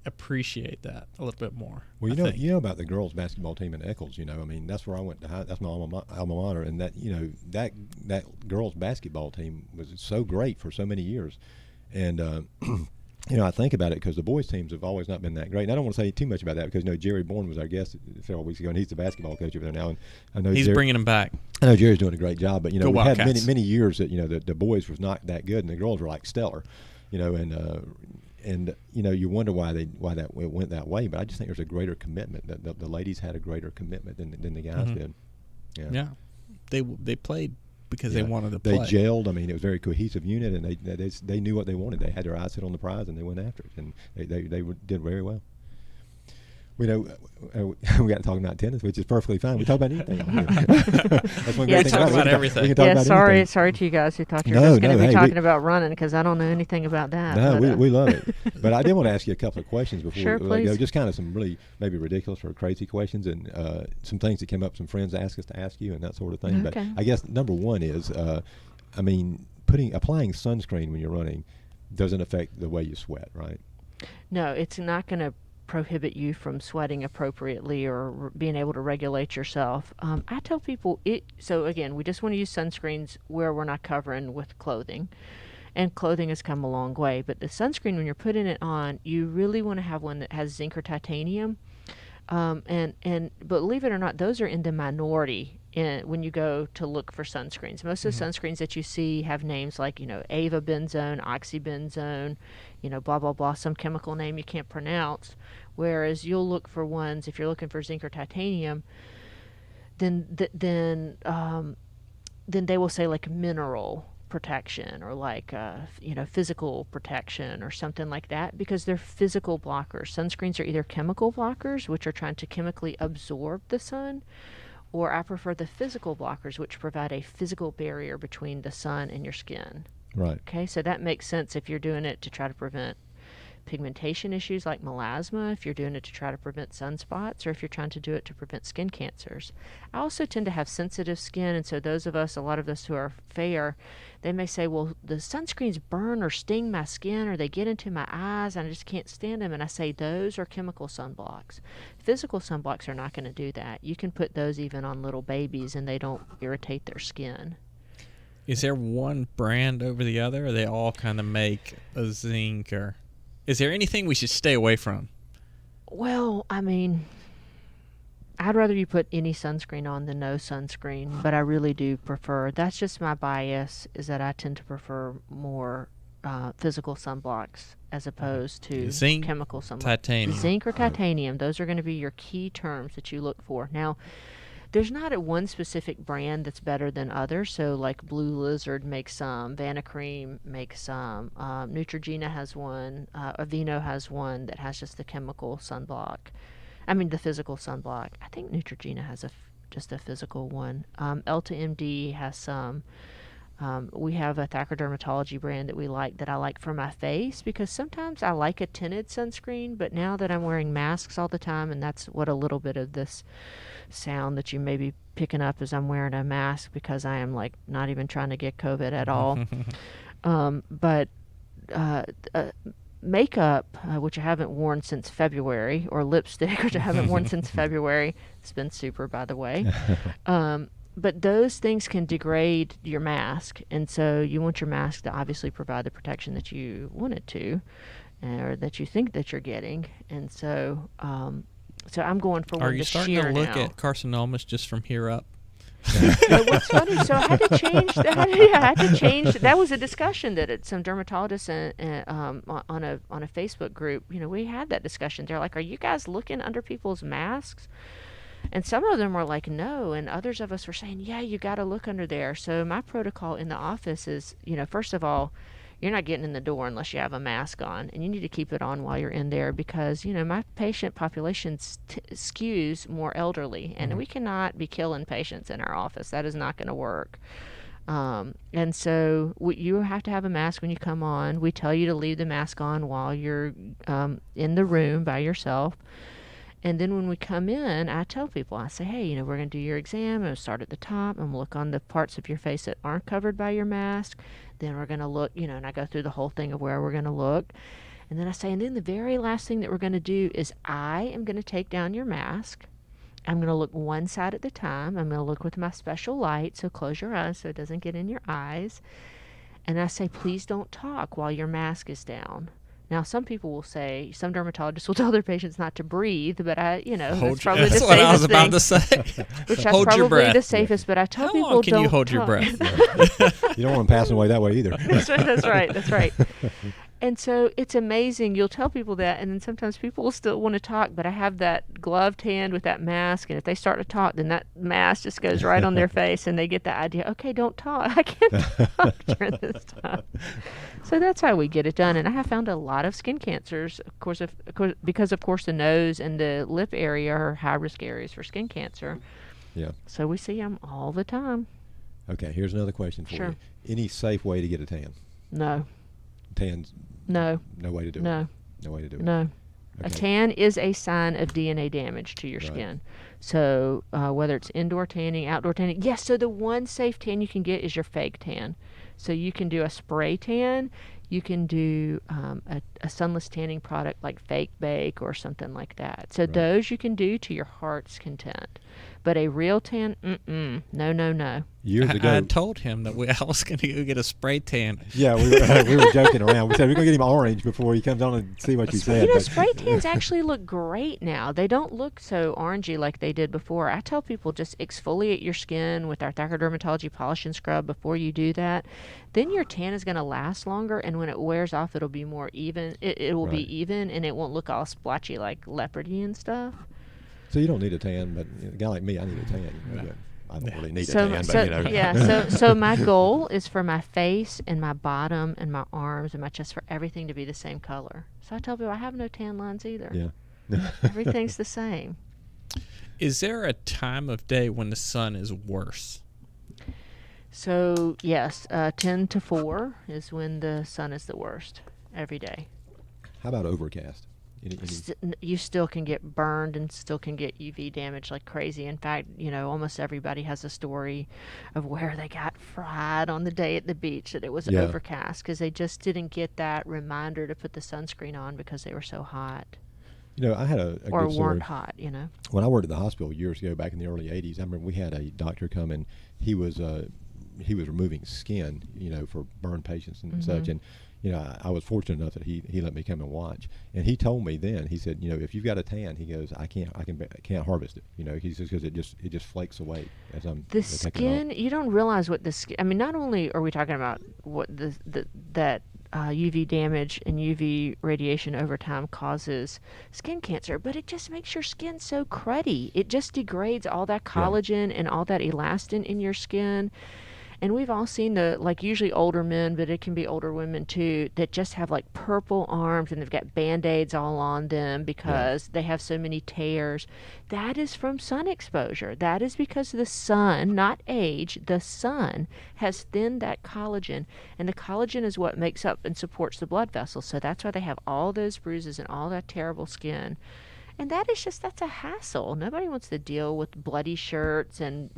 appreciate that a little bit more. Well, I think. you know about the girls' basketball team in Eccles. I mean, that's where I went to high. That's my alma mater, and that girls' basketball team was so great for so many years, and I think about it because the boys' teams have always not been that great. And I don't want to say too much about that because Jerry Bourne was our guest several weeks ago, and he's the basketball coach over there now. And I know He's bringing them back. I know Jerry's doing a great job, but Go we had Wildcats. many years that the boys was not that good, and the girls were like stellar, and you wonder why it went that way. But I just think there's a greater commitment. That the ladies had a greater commitment than the guys did. Yeah. They played because they Yeah. wanted to They play. gelled. I mean, it was a very cohesive unit, and they knew what they wanted. They had their eyes set on the prize, and they went after it, and did very well. We got to talk about tennis, which is perfectly fine. We talk about anything. That's one Yeah, great thing talk it. about We everything. can talk Yeah, about sorry anything. sorry to you guys who thought you were No, just going to no, be hey, talking about running because I don't know anything about that. No, but, we love it. But I did want to ask you a couple of questions before Sure, we let you go. please. Just kind of some really maybe ridiculous or crazy questions and some things that came up, some friends asked us to ask you and that sort of thing. Okay. But I guess number one is, applying sunscreen when you're running doesn't affect the way you sweat, right? No, it's not going to prohibit you from sweating appropriately or being able to regulate yourself. I tell people so again, we just want to use sunscreens where we're not covering with clothing. And clothing has come a long way. But the sunscreen, when you're putting it on, you really want to have one that has zinc or titanium. But believe it or not, those are in the minority when you go to look for sunscreens. Most of the sunscreens that you see have names like, Ava benzone, oxybenzone, blah, blah, blah, some chemical name you can't pronounce. Whereas you'll look for ones, if you're looking for zinc or titanium, then they will say like mineral protection or like physical protection or something like that, because they're physical blockers. Sunscreens are either chemical blockers, which are trying to chemically absorb the sun, or I prefer the physical blockers, which provide a physical barrier between the sun and your skin. Right. Okay, so that makes sense if you're doing it to try to prevent pigmentation issues like melasma, if you're doing it to try to prevent sunspots, or if you're trying to do it to prevent skin cancers. I also tend to have sensitive skin, and so a lot of us who are fair, they may say, well, the sunscreens burn or sting my skin, or they get into my eyes, and I just can't stand them. And I say those are chemical sunblocks. Physical sunblocks are not going to do that. You can put those even on little babies, and they don't irritate their skin. Is there one brand over the other, or they all kind of make a zinc, or is there anything we should stay away from? Well, I mean, I'd rather you put any sunscreen on than no sunscreen, but I really do prefer, that's just my bias, is that I tend to prefer more physical sunblocks as opposed to Zinc, chemical sunblocks. titanium. Zinc or titanium, those are going to be your key terms that you look for. Now, there's not a one specific brand that's better than others. So like Blue Lizard makes some, Vanacream makes some, Neutrogena has one, Aveeno has one that has just the chemical sunblock. I mean the physical sunblock. I think Neutrogena has just a physical one. Elta MD has some. We have a Thacker Dermatology brand that I like for my face, because sometimes I like a tinted sunscreen, but now that I'm wearing masks all the time, and that's what a little bit of this sound that you may be picking up as I'm wearing a mask, because I am like not even trying to get COVID at all. But makeup, which I haven't worn since February, or lipstick, which I haven't worn since February. It's been super, by the way. But those things can degrade your mask, and so you want your mask to obviously provide the protection that you want it to, or that you think that you're getting. And so, so I'm going for Are one you to starting sheer to look now. at carcinomas just from here up? But what's funny, so I had to change. I had to change. That was a discussion that some dermatologists on a Facebook group. We had that discussion. They're like, "Are you guys looking under people's masks?" And some of them were like, no, and others of us were saying, yeah, you got to look under there. So my protocol in the office is, first of all, you're not getting in the door unless you have a mask on, and you need to keep it on while you're in there, because, my patient population skews more elderly, and we cannot be killing patients in our office. That is not going to work. And so you have to have a mask when you come on. We tell you to leave the mask on while you're in the room by yourself. And then when we come in, I tell people, I say, hey, we're going to do your exam. I'm going to start at the top. I'm going to look on the parts of your face that aren't covered by your mask. Then we're going to look, and I go through the whole thing of where we're going to look. And then I say, and then the very last thing that we're going to do is I am going to take down your mask. I'm going to look one side at a time. I'm going to look with my special light, so close your eyes so it doesn't get in your eyes. And I say, please don't talk while your mask is down. Now, some people will say, some dermatologists will tell their patients not to breathe, but that's probably the safest thing. That's what I was about to say. Which that's probably the safest, but I tell people How long can don't you hold talk. your breath? You don't want them passing away that way either. That's right. And so it's amazing. You'll tell people that, and then sometimes people will still want to talk, but I have that gloved hand with that mask, and if they start to talk, then that mask just goes right on their face, and they get the idea, okay, don't talk. I can't talk during this time. So that's how we get it done. And I have found a lot of skin cancers, because of course the nose and the lip area are high-risk areas for skin cancer. Yeah. So we see them all the time. Okay, here's another question for you. Any safe way to get a tan? No. Tans? No. No way to do it? No. No way to do it? No. Okay. A tan is a sign of DNA damage to your skin. So whether it's indoor tanning, outdoor tanning. Yes, so the one safe tan you can get is your fake tan. So you can do a spray tan. You can do a sunless tanning product like Fake Bake or something like that. So those you can do to your heart's content. But a real tan, no. Years ago, I told him that I was going to go get a spray tan. Yeah, we were joking around. We said we're going to get him orange before he comes on and see what you said. Spray tans actually look great now. They don't look so orangey like they did before. I tell people just exfoliate your skin with our Thacker Dermatology Polish and Scrub before you do that. Then your tan is going to last longer, and when it wears off, it'll be more even. It will be even, and it won't look all splotchy like leopardy and stuff. So you don't need a tan, but a guy like me, I need a tan. But I don't really need a tan, but Yeah, so my goal is for my face and my bottom and my arms and my chest for everything to be the same color. So I tell people I have no tan lines either. Yeah. Everything's the same. Is there a time of day when the sun is worse? So yes, 10 to 4 is when the sun is the worst every day. How about overcast? You still can get burned and still can get UV damage like crazy. In fact, almost everybody has a story of where they got fried on the day at the beach that it was overcast because they just didn't get that reminder to put the sunscreen on because they were so hot. I had a or good weren't story. hot. When I worked at the hospital years ago, back in the early '80s, I remember we had a doctor come in. He was removing skin, for burn patients and such, and. I was fortunate enough that he let me come and watch, and he told me then. He said, if you've got a tan, he goes, I can't harvest it. He says because it just flakes away as I'm the taking it skin. off. You don't realize what the skin. I mean, not only are we talking about what that UV damage and UV radiation over time causes skin cancer, but it just makes your skin so cruddy. It just degrades all that Yeah. collagen and all that elastin in your skin. And we've all seen like usually older men, but it can be older women too, that just have like purple arms and they've got band-aids all on them because they have so many tears. That is from sun exposure. That is because the sun, not age, the sun has thinned that collagen. And the collagen is what makes up and supports the blood vessels. So that's why they have all those bruises and all that terrible skin. And that's a hassle. Nobody wants to deal with bloody shirts and,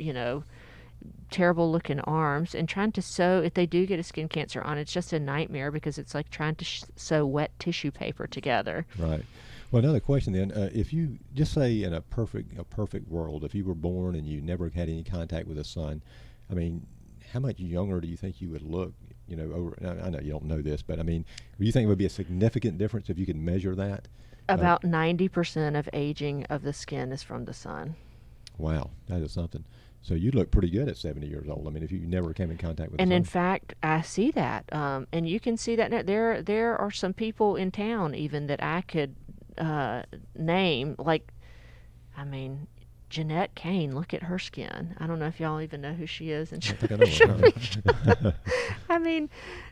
terrible looking arms, and trying to sew, if they do get a skin cancer on, it's just a nightmare because it's like trying to sew wet tissue paper together. Right. Well, another question then, if you just say in a perfect world, if you were born and you never had any contact with the sun, I mean, how much younger do you think you would look? I know you don't know this, but I mean, do you think it would be a significant difference if you could measure that? About 90% of aging of the skin is from the sun. Wow, that is something. So you look pretty good at 70 years old. I mean, if you never came in contact with the And sun. in fact, I see that, and you can see that now. There are some people in town even that I could name. Like, I mean, Jeanette Kane. Look at her skin. I don't know if y'all even know who she is. And I think I know her. I mean,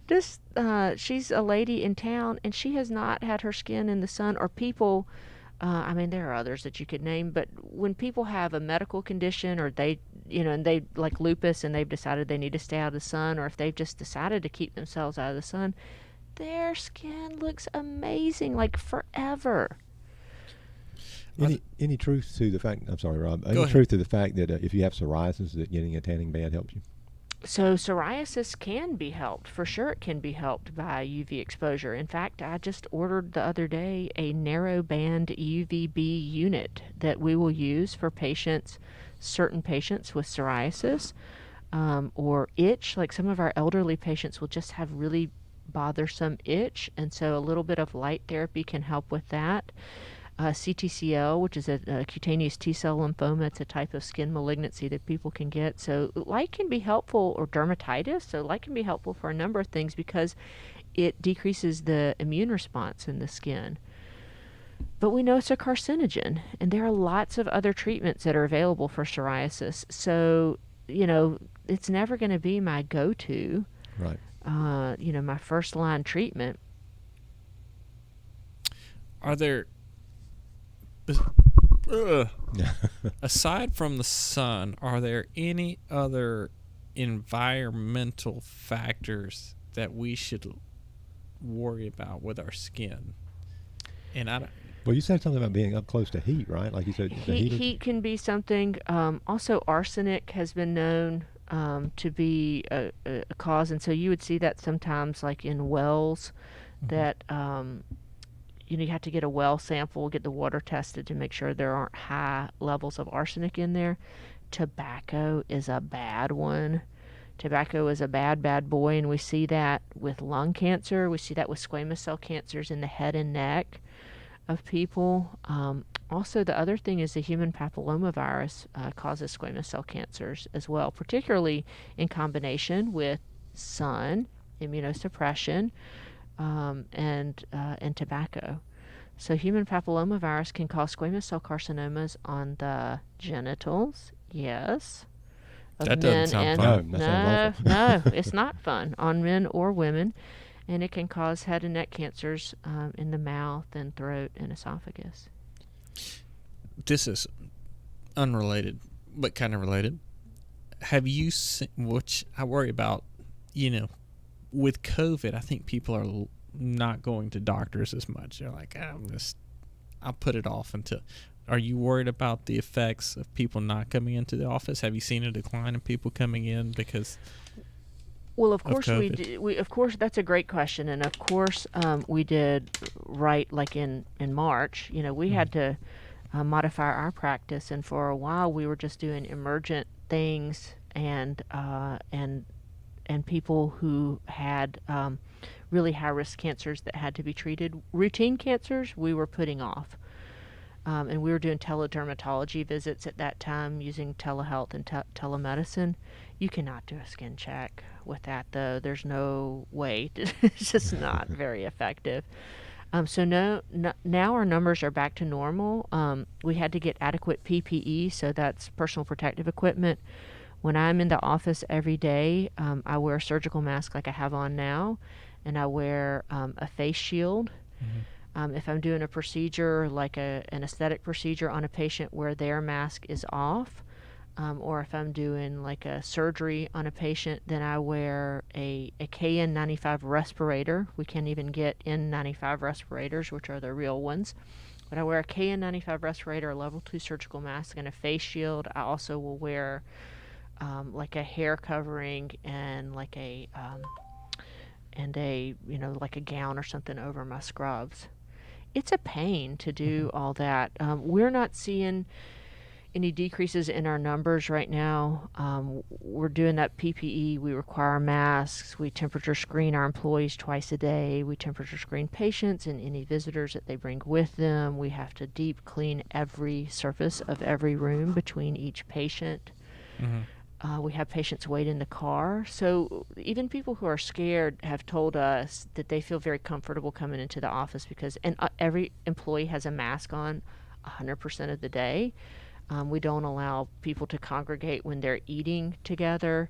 this she's a lady in town, and she has not had her skin in the sun. Or people. I mean, there are others that you could name, but when people have a medical condition, or they, and they like lupus, and they've decided they need to stay out of the sun, or if they've just decided to keep themselves out of the sun, their skin looks amazing, like forever. Any truth to the fact? I'm sorry, Rob. Go Any ahead. truth to the fact that if you have psoriasis, that getting a tanning bed helps you? So psoriasis can be helped. For sure it can be helped by UV exposure. In fact, I just ordered the other day a narrow band UVB unit that we will use for certain patients with psoriasis or itch. Like some of our elderly patients will just have really bothersome itch, and so a little bit of light therapy can help with that. CTCL, which is a cutaneous T-cell lymphoma. It's a type of skin malignancy that people can get. So light can be helpful, or dermatitis. So light can be helpful for a number of things because it decreases the immune response in the skin. But we know it's a carcinogen, and there are lots of other treatments that are available for psoriasis. So, it's never going to be my go-to, Right. My first line treatment. Are there, aside from the sun, are there any other environmental factors that we should worry about with our skin? And I don't. Well, you said something about being up close to heat, right? Like you said, the Heat can be something. Also, arsenic has been known to be a cause, and so you would see that sometimes, like in wells, that you have to get a well sample, get the water tested to make sure there aren't high levels of arsenic in there. Tobacco is a bad one. Tobacco is a bad boy, and we see that with lung cancer. We see that with squamous cell cancers in the head and neck of people. Also, the other thing is the human papillomavirus causes squamous cell cancers as well, particularly in combination with sun, immunosuppression, and tobacco. So human papillomavirus can cause squamous cell carcinomas on the genitals, yes, of That doesn't sound fun. No, that sounds awful. no, it's not fun, on men or women. And it can cause head and neck cancers in the mouth and throat and esophagus. This is unrelated, but kind of related. Have you seen, which I worry about, with COVID, I think people are not going to doctors as much. They're like, I'll put it off until. Are you worried about the effects of people not coming into the office? Have you seen a decline in people coming in because? Well, of course we COVID? did. Of course, that's a great question, and of course we did right. Like in March, we had to modify our practice, and for a while we were just doing emergent things and people who had really high risk cancers that had to be treated. Routine cancers we were putting off. and we were doing teledermatology visits at that time using telehealth and telemedicine. You cannot do a skin check with that, though. There's no way. It's just not very effective. So now our numbers are back to normal. We had to get adequate PPE, so that's personal protective equipment. When I'm in the office every day, I wear a surgical mask like I have on now, and I wear a face shield. If I'm doing a procedure like an aesthetic procedure on a patient where their mask is off, or if I'm doing like a surgery on a patient, then I wear a KN95 respirator. We can't even get N95 respirators, which are the real ones. But I wear a KN95 respirator, a level 2 surgical mask, and a face shield. I also will wear like a hair covering and like a like a gown or something over my scrubs. It's a pain to do all that. We're not seeing any decreases in our numbers right now. We're doing that PPE. We require masks. We temperature screen our employees twice a day. We temperature screen patients and any visitors that they bring with them. We have to deep clean every surface of every room between each patient. We have patients wait in the car. So even people who are scared have told us that they feel very comfortable coming into the office because every employee has a mask on 100% of the day. We don't allow people to congregate when they're eating together.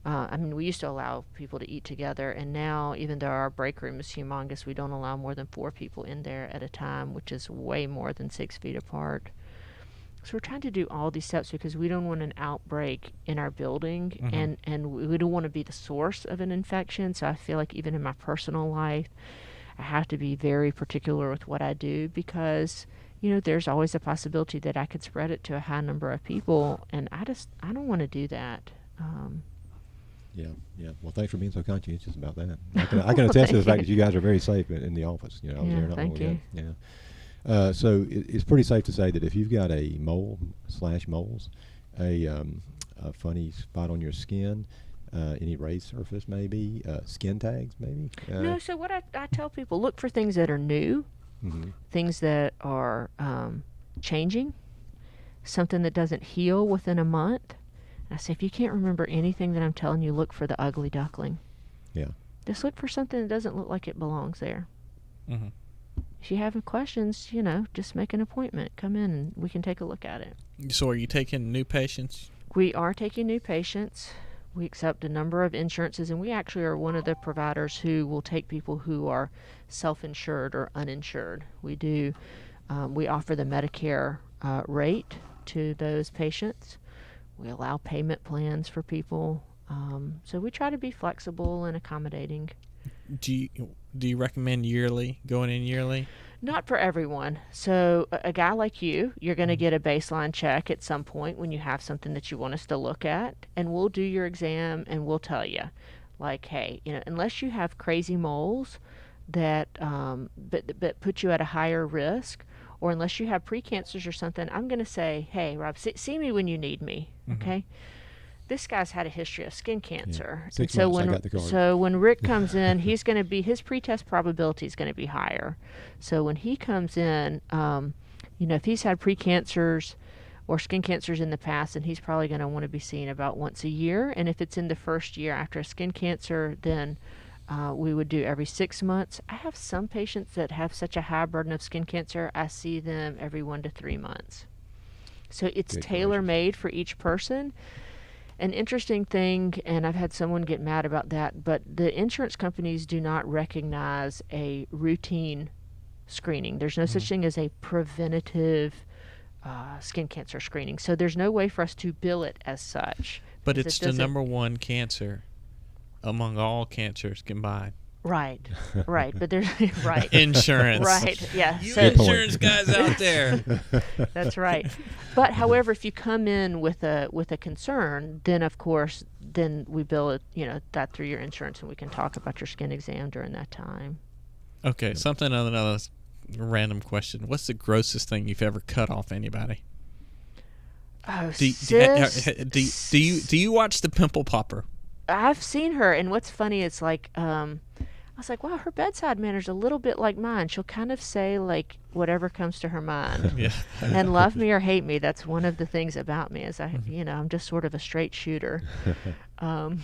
We used to allow people to eat together, and now, even though our break room is humongous, we don't allow more than 4 people in there at a time, which is way more than 6 feet apart. So we're trying to do all these steps because we don't want an outbreak in our building, and we don't want to be the source of an infection. So I feel like even in my personal life, I have to be very particular with what I do because there's always a possibility that I could spread it to a high number of people, and I don't want to do that. Yeah. Well, thanks for being so conscientious about that. I can attest to the fact that you guys are very safe in the office. I was there not long ago. Yeah. So it's pretty safe to say that if you've got a mole/moles, a funny spot on your skin, any raised surface maybe, skin tags maybe. No. So what I tell people, look for things that are new. Things that are changing, something that doesn't heal within a month. I say, if you can't remember anything that I'm telling you, look for the ugly duckling. Yeah. Just look for something that doesn't look like it belongs there. If you have questions, just make an appointment. Come in and we can take a look at it. So are you taking new patients? We are taking new patients. We accept a number of insurances, and we actually are one of the providers who will take people who are self-insured or uninsured. We offer the Medicare rate to those patients. We allow payment plans for people. So we try to be flexible and accommodating. Do you recommend going in yearly? Not for everyone. So a guy like you're going to get a baseline check at some point when you have something that you want us to look at, and we'll do your exam and we'll tell you, like, hey, unless you have crazy moles that but put you at a higher risk, or unless you have precancers or something, I'm going to say, hey, Rob, see me when you need me, okay? This guy's had a history of skin cancer. Yeah. 6 months, I got the card. So when Rick comes in, his pretest probability is going to be higher. So when he comes in, if he's had precancers or skin cancers in the past, then he's probably going to want to be seen about once a year. And if it's in the first year after a skin cancer, then we would do every 6 months. I have some patients that have such a high burden of skin cancer, I see them every 1 to 3 months. So it's tailor-made for each person. An interesting thing, and I've had someone get mad about that, but the insurance companies do not recognize a routine screening. There's no such thing as a preventative skin cancer screening. So there's no way for us to bill it as such. But it's the number one cancer among all cancers combined. Right. But there's right. Insurance. Right. Yeah. You insurance guys out there. That's right. But however, if you come in with a concern, then of course, then we bill it, that through your insurance, and we can talk about your skin exam during that time. Okay. Something another random question. What's the grossest thing you've ever cut off anybody? Oh, do you watch the pimple popper? I've seen her, and what's funny is like, was like, wow, her bedside manner's a little bit like mine. She'll kind of say like whatever comes to her mind. Yeah. And love me or hate me, that's one of the things about me is Mhm. I'm just sort of a straight shooter. Um,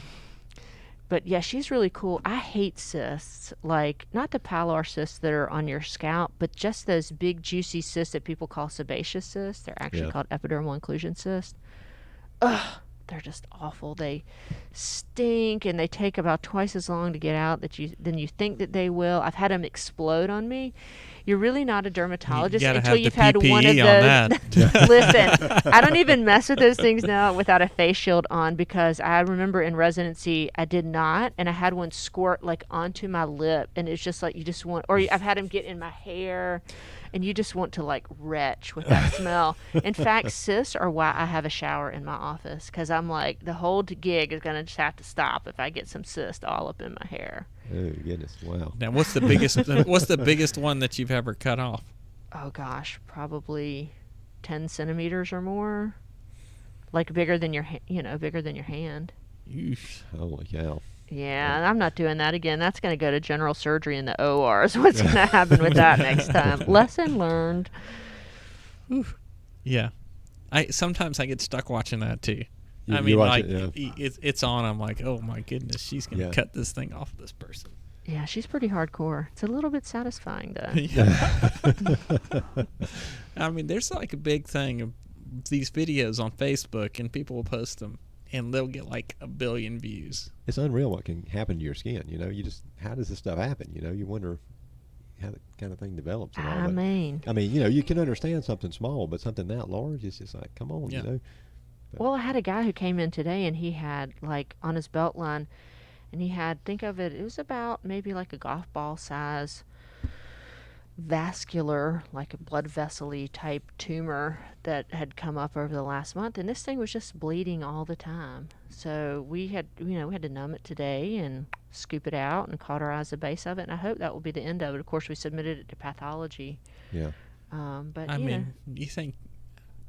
but yeah, she's really cool. I hate cysts, like not the pilar cysts that are on your scalp, but just those big juicy cysts that people call sebaceous cysts. They're actually Yeah. called epidermal inclusion cysts. Ugh, they're just awful. They stink and they take about twice as long to get out than you think that they will. I've had them explode on me. You're really not a You dermatologist gotta until have the you've had one of PPE on those. that. Listen, I don't even mess with those things now without a face shield on because I remember in residency I did not, and I had one squirt like onto my lip, and it's just like you just want, or I've had them get in my hair, and you just want to like retch with that smell. In fact, cysts are why I have a shower in my office because I'm like the whole gig is gonna just have to stop if I get some cyst all up in my hair. Oh goodness! Wow. Now, what's the biggest one that you've ever cut off? Oh gosh, probably 10 centimeters or more, like bigger than your bigger than your hand. Yeesh. Holy cow! Yeah, and I'm not doing that again. That's going to go to general surgery in the OR. Is what's going to happen with that next time. Lesson learned. Yeah. Sometimes I get stuck watching that too. You- I you mean, watch like it, yeah. it's on. I'm like, oh my goodness, she's gonna Yeah. cut this thing off of this person. Yeah, she's pretty hardcore. It's a little bit satisfying though. Yeah. I mean, there's like a big thing of these videos on Facebook, and people will post them, and they'll get like 1 billion views. It's unreal what can happen to your skin. You just how does this stuff happen? You wonder how that kind of thing develops. And all. I But, mean, you can understand something small, but something that large, it's just like, come on, Yeah. well, I had a guy who came in today and he had like on his belt line, and he had, think of it, it was about maybe like a golf ball size vascular, like a blood vessel-y type tumor that had come up over the last month, and this thing was just bleeding all the time. So we had to numb it today and scoop it out and cauterize the base of it, and I hope that will be the end of it. Of course, we submitted it to pathology. Yeah. But I mean, you think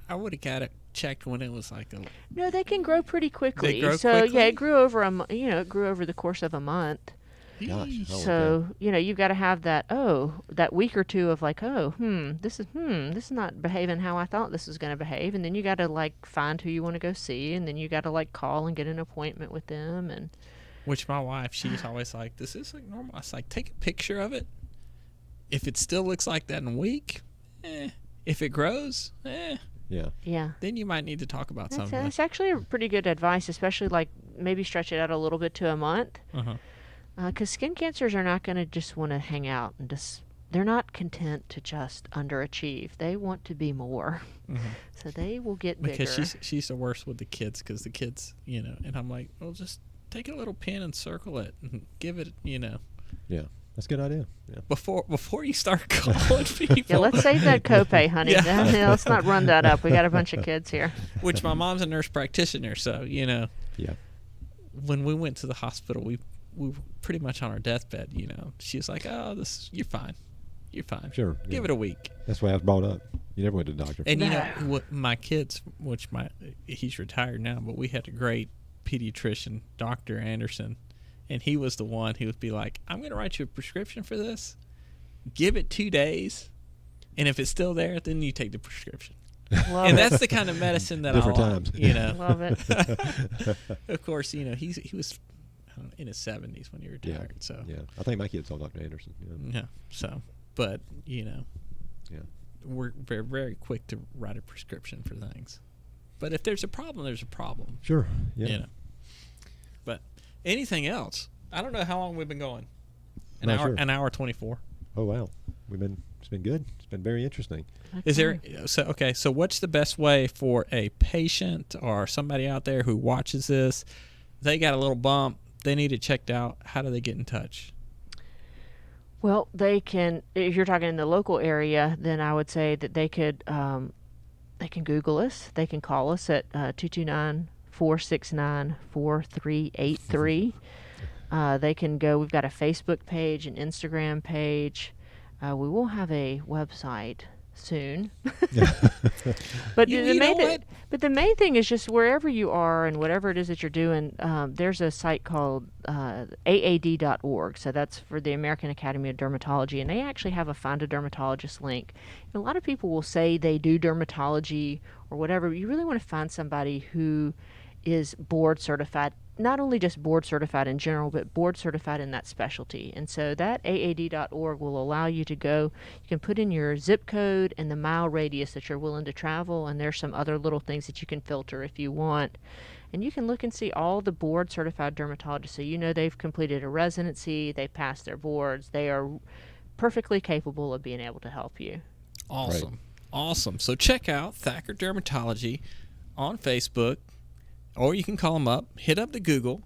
I would have got it checked when it was like no, they can grow pretty quickly. grow so quickly? yeah, it grew over it grew over the course of a month. Gosh. Yeesh. Oh, So you've got to have that week or two of like, this is not behaving how I thought this was going to behave, and then you got to like find who you want to go see, and then you got to like call and get an appointment with them. And Which my wife, she's always like, "This is like normal." I was like, "Take a picture of it. If it still looks like that in a week, if it grows, Yeah. yeah, then you might need to talk about something." that's actually a pretty good advice, especially like maybe stretch it out a little bit to a month, Uh-huh. because skin cancers are not going to just want to hang out and just. They're not content to just underachieve. They want to be more. Mhm. So they will get bigger. Because she's the worst with the kids, because the kids, and I'm like, well, just take a little pin and circle it and give it, Yeah. That's a good idea. Yeah. before you start calling people. Yeah, let's save that copay, honey. Yeah. Let's not run that up. We got a bunch of kids here. Which my mom's a nurse practitioner, so Yeah. when we went to the hospital, we were pretty much on our deathbed. She was like, "Oh, you're fine, you're fine. Sure. Give yeah. it a week." That's why I was brought up. You never went to the doctor. And No. what my kids, he's retired now, but we had a great pediatrician, Dr. Anderson, and he was the one who would be like, "I'm going to write you a prescription for this. Give it 2 days, and if it's still there, then you take the prescription." Love And it. that's the kind of medicine that Different I like, times. Love it. Of course, he was in his 70s when he retired, so Yeah. I think my kids saw Dr. Anderson. Yeah. yeah. So, but Yeah. we're very, very quick to write a prescription for things. But if there's a problem, there's a problem. Sure. Yeah. But anything else? I don't know how long we've been going. Not sure. An hour 24. Oh wow. It's been good. It's been very interesting. Is there so what's the best way for a patient or somebody out there who watches this? They got a little bump, they need it checked out. How do they get in touch? Well, they can. If you're talking in the local area, then I would say that they could. They can Google us. They can call us at 229-469-4383. They can go. We've got a Facebook page, an Instagram page. We will have a website. soon. Yeah. But You the know main what? but the main thing is just wherever you are and whatever it is that you're doing. There's a site called aad.org. So that's for the American Academy of Dermatology, and they actually have a Find a Dermatologist link. And a lot of people will say they do dermatology or whatever. But you really want to find somebody who is board certified, not only just board certified in general, but board certified in that specialty. And so that aad.org will allow you to go, you can put in your zip code and the mile radius that you're willing to travel, and there's some other little things that you can filter if you want. And you can look and see all the board certified dermatologists. So you know they've completed a residency, they passed their boards, they are perfectly capable of being able to help you. Awesome. Right. Awesome. So check out Thacker Dermatology on Facebook, or you can call them up, hit up the Google.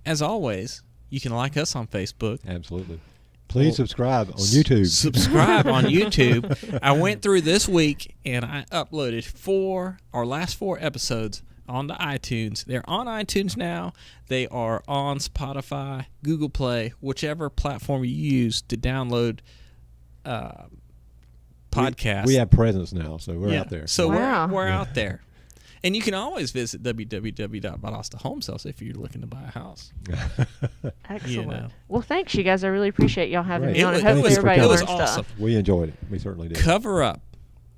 As always, you can like us on Facebook. Absolutely. Please subscribe on YouTube. Subscribe on YouTube. I went through this week and I uploaded our last 4 episodes onto iTunes. They're on iTunes now. They are on Spotify, Google Play, whichever platform you use to download podcasts. We have presence now, so we're out there. So Wow. we're out there. And you can always visit www.valdosta if you're looking to buy a house. Excellent. know. Well, thanks, you guys. I really appreciate y'all having Great. me It on. was- And hopefully thank you for everybody coming. It learned was stuff. awesome. We enjoyed it. We certainly did. Cover up.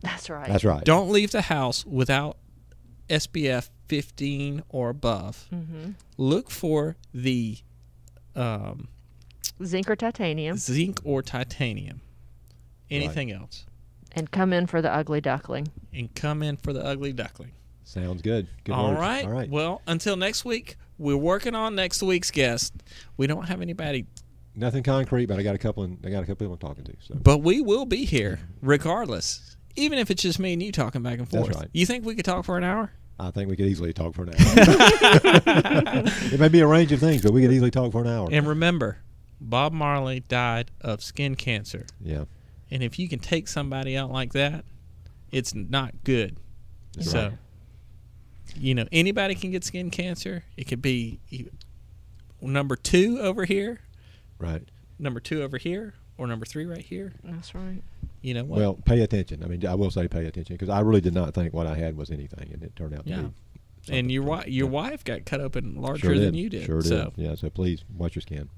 That's right. That's right. Don't leave the house without SPF 15 or above. Mm-hmm. Look for the Zinc or titanium. zinc or titanium. Anything else. And come in for the ugly duckling. And come in for the ugly duckling. Sounds good. Good All words. right. All right. Well, until next week, we're working on next week's guest. We don't have anybody, Nothing concrete, but I got a couple people I'm talking to. So but we will be here regardless. Even if it's just me and you talking back and That's forth. right. You think we could talk for an hour? I think we could easily talk for an hour. It may be a range of things, but we could easily talk for an hour. And remember, Bob Marley died of skin cancer. Yeah. And if you can take somebody out like that, it's not good. That's So, right. anybody can get skin cancer. It could be number 2 over here, Right. number 2 over here, or number 3 right here. That's right. You know what? Well, pay attention. I mean, I will say pay attention because I really did not think what I had was anything, and it turned out to Yeah. be. And something. your wife got cut open larger Sure than did. you did. Sure did. So, Yeah. So please watch your skin.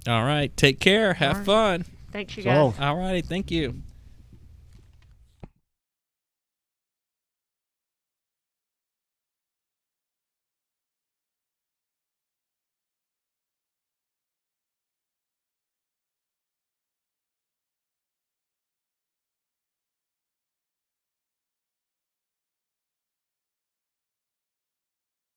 all right. Take care. Have All right. fun. Thanks, you So guys. long. All righty. Thank you.